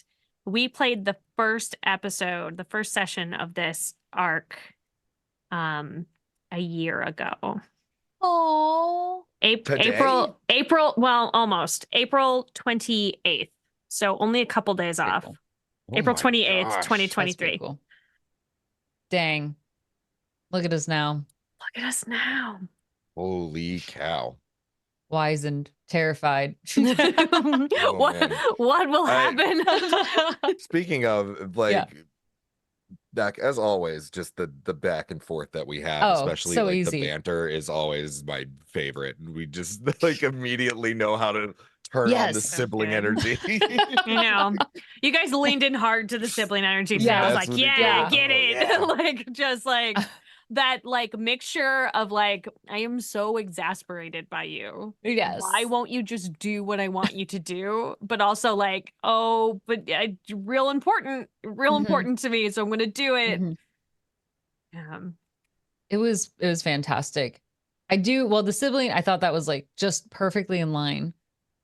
we played the first episode, the first session of this arc, a year ago. Oh. Today? April, well, almost April 28th. So only a couple days off. Cool. Oh April my 28th, gosh. That's pretty 2023. cool. Dang. Look at us now. Look at us now. Holy cow. Wise and terrified. what, man. what will happen? Speaking of like Yeah. back as always, just the back and forth that we have, Oh, especially so like easy. the banter is always my favorite. And we just like immediately know how to turn on the Yes. sibling Good. energy. You know, you guys leaned in hard to the sibling energy. Yeah, I was that's like, what it yeah, did. get Oh, it. yeah. Like, just like, that like mixture of like, I am so exasperated by you. Yes. Why won't you just do what I want you to do? But also like, oh, but real important to me, so I'm gonna do it. Mhm. Um, It was fantastic. The sibling, I thought that was like just perfectly in line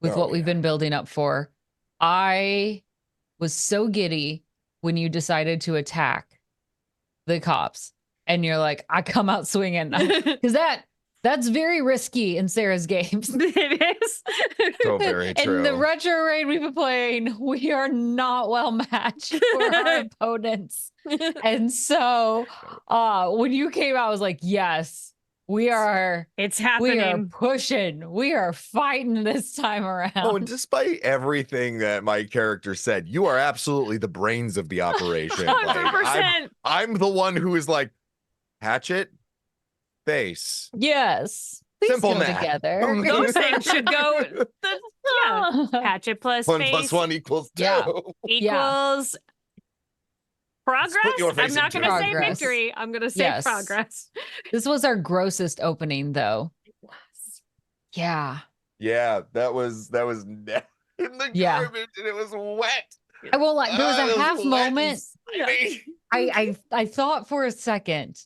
with Oh, what we've yeah. been building up for. I was so giddy when you decided to attack the cops and you're like, I come out swinging. Because that's very risky in Sarah's games. it is. So very In the true. Retrograde we've been playing, we are not well matched for our opponents. And so when you came out, I was like, yes, we are It's happening. pushing. We are fighting this time around. Oh, and despite everything that my character said, you are absolutely the brains of the operation. Like, 100%. I'm the one who is like, hatchet, face. Yes. These Simple go math. together. Those things should go. Yeah. Hatchet plus 1 face plus 1 equals 2. Yeah. equals progress. Split your I'm face not in going to two. say Progress. victory. I'm going to say Yes. progress. This was our grossest opening, though. Yeah. Yeah, that was in the Yeah. garbage and it was wet. I won't lie. There was It a half wet and moment. slimy. I thought for a second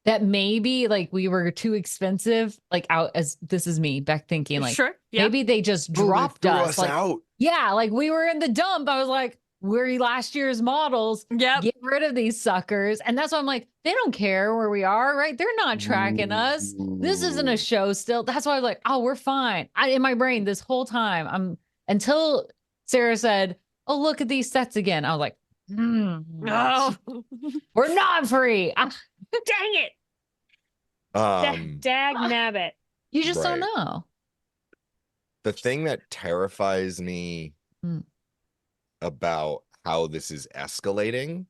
that maybe like we were too expensive. Like out as this is me back thinking like Sure. Yeah. maybe they just Oh, they dropped threw us. Like out. yeah, like we were in the dump. I was like, we're last year's models. Yep. Get rid of these suckers. And that's why I'm like, they don't care where we are, right? They're not tracking us. This isn't a show still. That's why I was like, oh, we're fine. In my brain this whole time, until Sarah said, oh, look at these sets again. I was like, Oh, we're not free. dang it. Dag nabbit. You just don't Right. know. The thing that terrifies me Mm. about how this is escalating,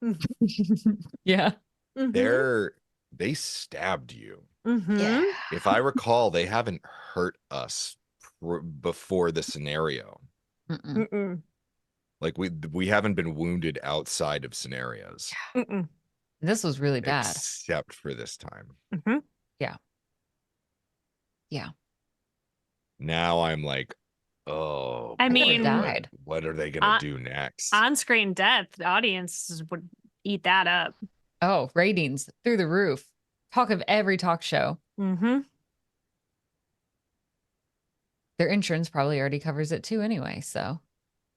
Yeah. they stabbed you. Yeah. If I recall, they haven't hurt us before the scenario. Mm-mm. Mm-mm. Like we haven't been wounded outside of scenarios. Mm-mm. This was really bad. Except for this time. Mhm. Yeah. Now I'm like, oh, I boy, mean- died. what are they gonna do next? On-screen death, the audience would eat that up. Oh, ratings through the roof. Talk of every talk show. Mm-hmm. Their insurance probably already covers it too anyway, so.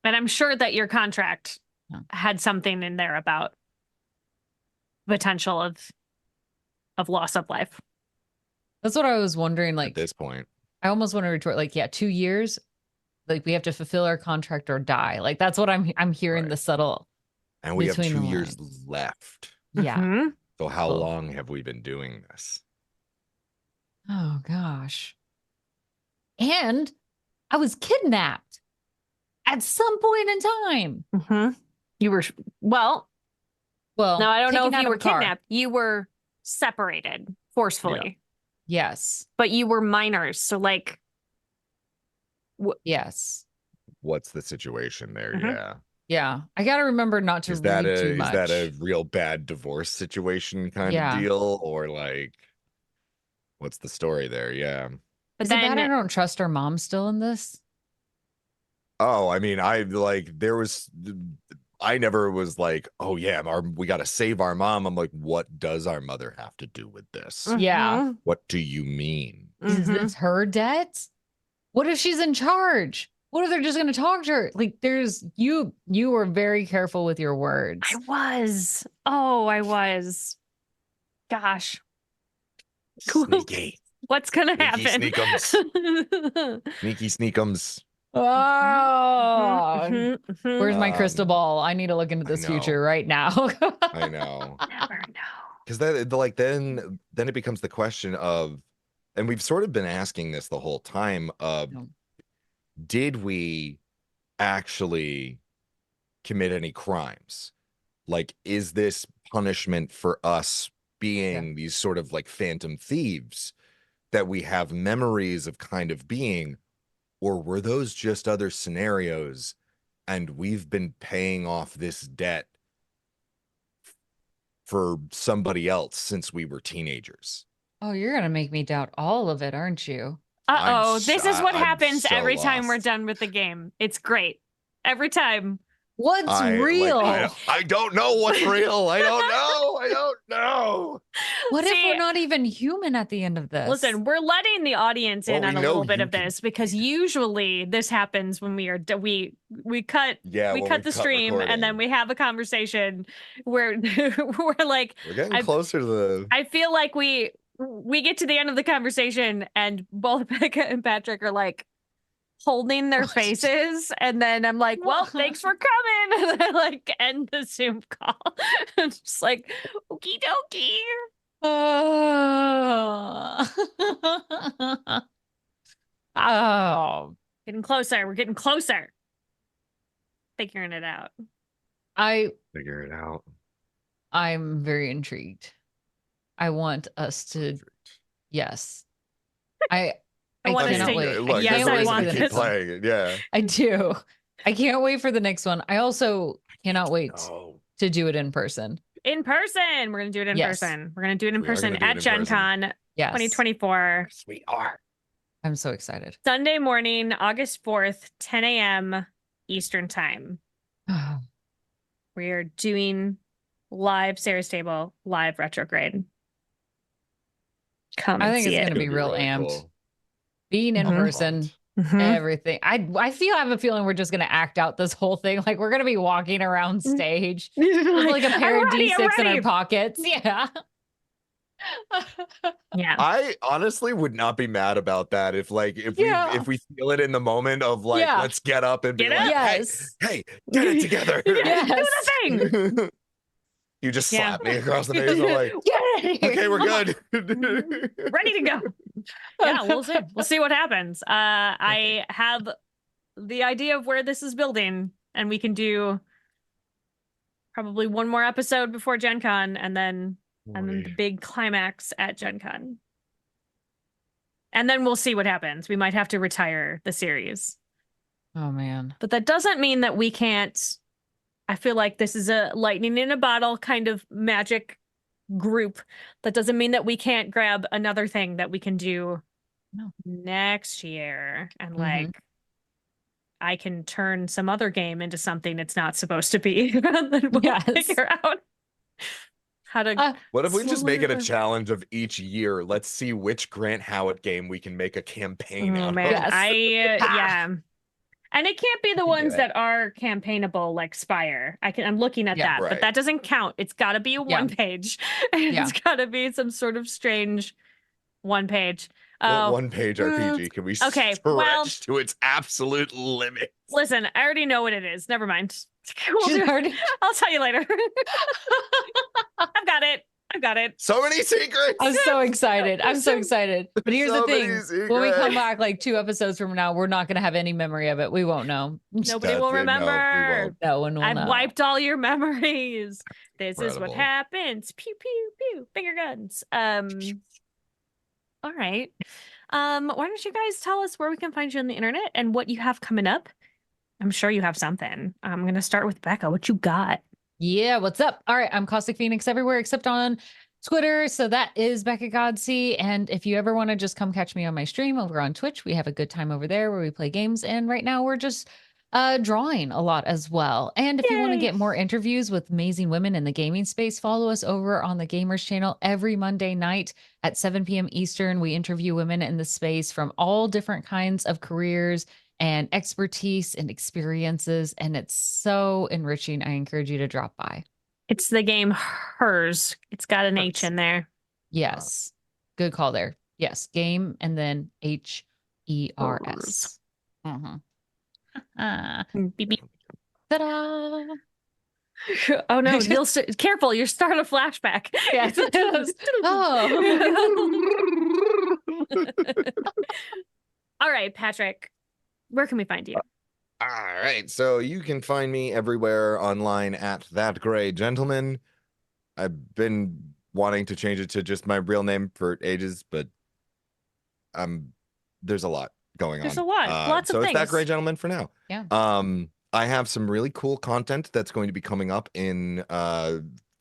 And I'm sure that your contract Yeah. had something in there about potential of loss of life. That's what I was wondering. At Like, this point. I almost want to retort, like, yeah, 2 years. Like, we have to fulfill our contract or die. Like, that's what I'm hearing Right. the subtle. And we have Between 2 the years lines. left. Yeah. Mhm. So how Cool. long have we been doing this? Oh, gosh. And I was kidnapped at some point in time. Mhm. You were, well, Well, now I don't know taken if out you of were a car. kidnapped. You were separated forcefully, Yes. but you were minors. So like, Yes. What's the situation there? Mhm. Yeah. Yeah. I got to remember not to Is that read too is much. that a real bad divorce situation kind Yeah. of deal? Or like what's the story there? Yeah. but Is it then bad I don't trust our mom still in this? Oh, I mean, I never was like, oh yeah, we got to save our mom. I'm like, what does our mother have to do with this? Yeah. What do you mean? Is Mhm. this her debt? What if she's in charge? What if they're just going to talk to her? Like, there's you were very careful with your words. I was. Oh, I was. Gosh, Sneaky. what's gonna Sneaky happen? Sneaky sneakums. Oh, Mhm, mhm. where's my crystal ball? I need to look into I this know. future right now. I know. Never know. Because then it becomes the question of, and we've sort of been asking this the whole time of, No. did we actually commit any crimes? Like, is this punishment for us being these sort of like phantom thieves that we have memories of kind of being, or were those just other scenarios and we've been paying off this debt for somebody else since we were teenagers. Oh, you're gonna make me doubt all of it, aren't you? Uh-oh, I'm this is so- what I'm happens so every time we're lost. done with the game. It's great. Every time. What's real? I don't know what's real. I don't know. I don't know. What if See, we're not even human at the end of this? listen, we're letting the audience in Well, on we a know little bit you of can this because usually this happens when we are we cut Yeah, we when cut we the stream and then recording. we have a conversation where we're like, We're getting I- closer to the. I feel like we get to the end of the conversation and both Becca and Patrick are like holding their What? faces, and then I'm like, well, thanks for coming, and I like end the Zoom call. I'm just like, okie dokie. Oh, Getting closer. We're getting closer. Figuring it out. Figure it out. I'm very intrigued. I want us to, yes. I want us cannot to- wait. Look, yes, there's a I reason want to keep this. playing it. Yeah. I do. I can't wait for the next one. I also cannot wait Oh, to do it in person. In person. We're going to do it in Yes. person. We're going to do it in We are person gonna do it at in Gen person. Con Yes. 2024. yes, we are. I'm so excited. Sunday morning, August 4th, 10 a.m. Eastern Time. We are doing live Sarah's Table, live Retrograde. Come I and think see it's it. gonna be real really amped. cool. Being in Mhm. person, Mhm. everything. I have a feeling we're just gonna act out this whole thing. Like we're gonna be walking around stage with like a pair I'm of ready, I'm D6 in our ready. pockets. Yeah. Yeah. I honestly would not be mad about that if Yeah. if we feel it in the moment of like Yeah. let's get up and be Get like, up. Yes. hey, get it together. Yeah, do Yes. the thing. You just Yeah. slap me across the face. I'm like, Get out of here. okay, we're Come on. good. Ready to go. Yeah, we'll see. We'll see what happens. I have the idea of where this is building, and we can do probably one more episode before Gen Con, and then the big climax at Gen Con. And then we'll see what happens. We might have to retire the series. Oh man. But that doesn't mean that we can't. I feel like this is a lightning in a bottle kind of magic group. That doesn't mean that we can't grab another thing that we can do next year. And like, I can turn some other game into something it's not supposed to be. Then we'll Yes. figure out how to. What if we just make it a slowly- challenge of each year? Let's see which Grant Howitt game we can make a campaign Oh out man, of. Yes. yeah. And it can't be the can do ones it. that are campaignable like Spire. I'm looking at Yeah. that, but Right. that doesn't count. It's got to be a Yeah. one page. It's got to be some sort of strange one page. What one-page RPG can we okay, stretch well- to its absolute limit? Listen, I already know what it is. Never mind. We'll She's do- already- I'll tell you later. I've got it. I've got it. So many secrets. I'm so excited. I'm so excited. But here's So the thing. many When we come secrets. back like 2 episodes from now, we're not going to have any memory of it. We won't know. Nobody will That's it. No, we remember. won't. No one will I've know. wiped all your memories. This is what Incredible. happens. Pew pew pew. Finger guns. All right. Why don't you guys tell us where we can find you on the internet and what you have coming up? I'm sure you have something. I'm gonna start with Becca. What you got? Yeah, what's up? All right, I'm Caustic Phoenix everywhere except on Twitter. So that is Becca Godsey. And if you ever want to just come catch me on my stream over on Twitch, we have a good time over there where we play games. And right now we're just drawing a lot as well. And if you want to Yay. get more interviews with amazing women in the gaming space, follow us over on the Gamers channel every Monday night at 7 p.m. Eastern. We interview women in the space from all different kinds of careers and expertise and experiences. And it's so enriching. I encourage you to drop by. It's the game Hers. It's got an H in there. Yes. Good call there. Yes. Game and then HERS. Beep, beep. Ta-da. Oh no, you'll careful, you're starting a flashback. Yes. Oh. All right, Patrick. Where can we find you? All right, so you can find me everywhere online at That Gray Gentleman. I've been wanting to change it to just my real name for ages, but there's a lot going on. There's a lot, lots of so it's That things. Gray Gentleman for now. Yeah. I have some really cool content that's going to be coming up in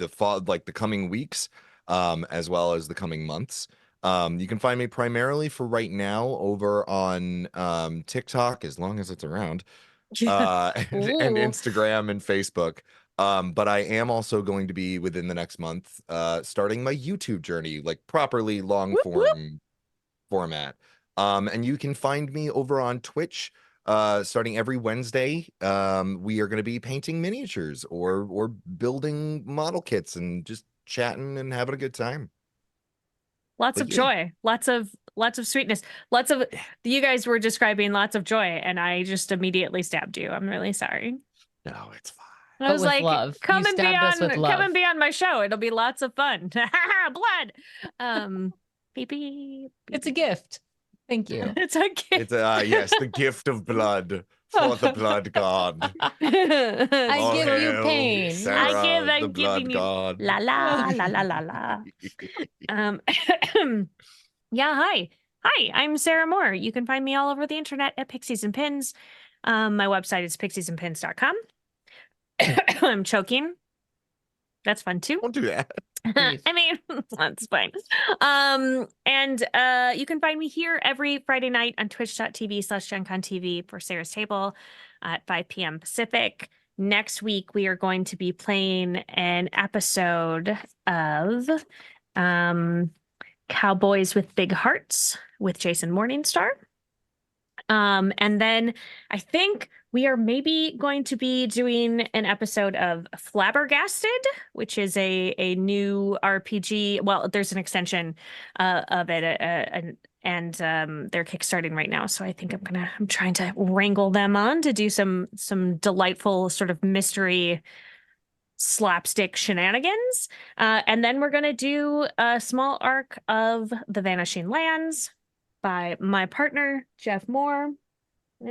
the fall, like the coming weeks, as well as the coming months. You can find me primarily for right now over on TikTok, as long as it's around, and Ooh. Instagram and Facebook. But I am also going to be within the next month starting my YouTube journey, like properly long Whoop, whoop. format. And you can find me over on Twitch starting every Wednesday. We are going to be painting miniatures or building model kits and just chatting and having a good time. Lots But of yeah. joy, lots of sweetness, lots of. You guys were describing lots of joy, and I just immediately stabbed you. I'm really sorry. No, it's fine. I But was with like, love. come You and be stabbed us with on, come and love. be on my show. It'll be lots of fun. Blood. Beep, beep, It's a beep. gift. Thank you. It's a gift. It's yes, the gift of blood for the blood god. I All give you hail pain. Sarah, the I'm blood giving you god. la la la la la la. Um, yeah, hi. Hi, I'm Sarah Moore. You can find me all over the internet at Pixies and Pins. My website is pixiesandpins.com. I'm choking. That's fun too. Don't do that. Breathe. I mean, that's fine. And you can find me here every Friday night on twitch.tv/GenConTV for Sarah's Table at 5 p.m. Pacific. Next week, we are going to be playing an episode of Cowboys with Big Hearts with Jason Morningstar. And then I think we are maybe going to be doing an episode of Flabbergasted, which is a new RPG. Well, there's an extension of it, and they're kickstarting right now. So I think I'm trying to wrangle them on to do some delightful sort of mystery slapstick shenanigans. And then we're gonna do a small arc of The Vanishing Lands by my partner, Jeff Moore.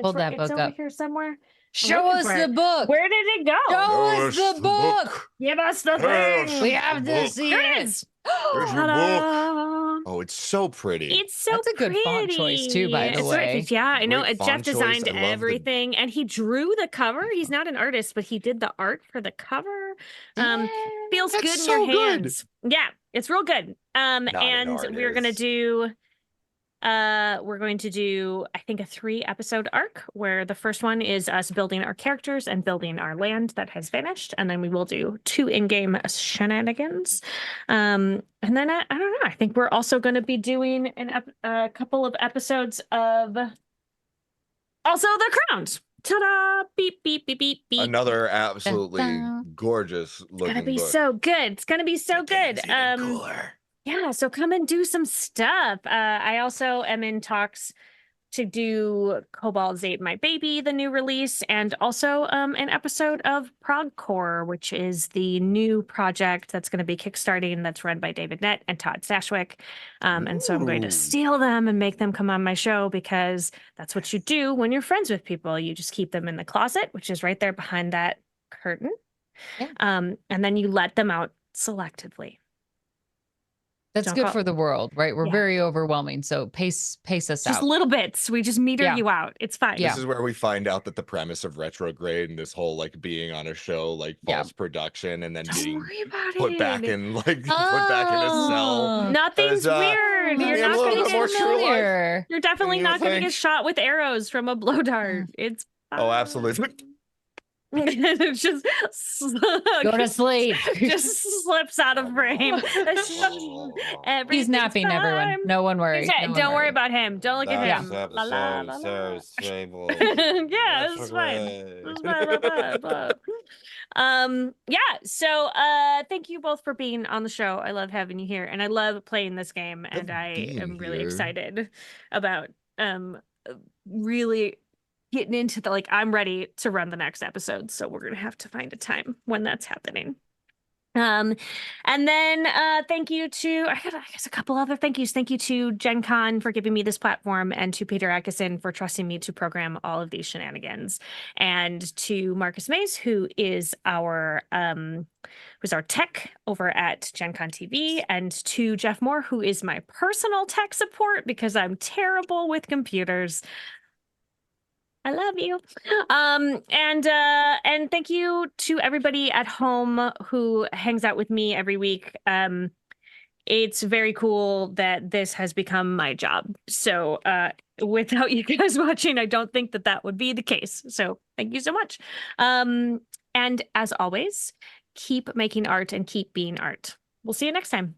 Hold that It's book over up. here somewhere. Show looking us for the it. book. Where did it go? Show us the book. Give us the Yes. thing. We have to book. see There it it. is. There's your Ta-da. Oh, it's so pretty. It's so That's a good font choice, too, by the It's way. Yeah, I know. Great Jeff font choice. designed I love the- everything, and he drew the cover. He's not an artist, but he did the art for the cover. Feels That's good in so your good. hands. Yeah, it's real good. Not an And we're gonna artist. do. We're going to do, I think, a 3-episode arc where the first one is us building our characters and building our land that has vanished, and then we will do 2 in-game shenanigans. And then I don't know. I think we're also going to be doing a couple of episodes of also The Crowns. Ta-da! Beep beep beep beep beep. Another absolutely Da-da. gorgeous It's gonna looking be book. so good. It's gonna be so The game's good. even cooler. Yeah, so come and do some stuff. I also am in talks to do Cobalt's Ate My Baby, the new release, and also an episode of Progcore, which is the new project that's going to be kickstarting that's run by David Nett and Todd Stashwick. And so I'm going to Ooh. steal them and make them come on my show because that's what you do when you're friends with people. You just keep them in the closet, which is right there behind that curtain. Yeah. And then you let them out selectively. That's Don't good call- for the world, right? We're Yeah. very overwhelming. So pace us Just out. little bits. We just meter Yeah. you out. It's fine. Yeah. This is where we find out that the premise of Retrograde and this whole like being on a show like Yeah. false production and then Don't being worry about put it. back in like put back in a cell. Oh. Nothing's As, weird. being You're a not little gonna bit more get true life. familiar. You're definitely you not gonna think? get shot with arrows from a blow dart. It's Oh, fine. absolutely. It's just Go to sleep. just slips out of frame. He's napping, everyone. No one worry. Exactly. No one Don't worry worry. about him. Don't look at Yeah. him. La, la, la, la. Yeah, it's fine. It's fine. Blah, blah, blah. Yeah, so thank you both for being on the show. I love having you here, and I love playing this game, and Love I being am really here. excited about really getting into the I'm ready to run the next episode, so we're gonna have to find a time when that's happening. And then thank you to I guess a couple other thank yous. Thank you to Gen Con for giving me this platform, and to Peter Atkinson for trusting me to program all of these shenanigans, and to Marcus Mays, who is our tech over at Gen Con TV, and to Jeff Moore, who is my personal tech support because I'm terrible with computers. I love you. And thank you to everybody at home who hangs out with me every week. It's very cool that this has become my job. So, without you guys watching, I don't think that would be the case. So, thank you so much. And as always, keep making art and keep being art. We'll see you next time.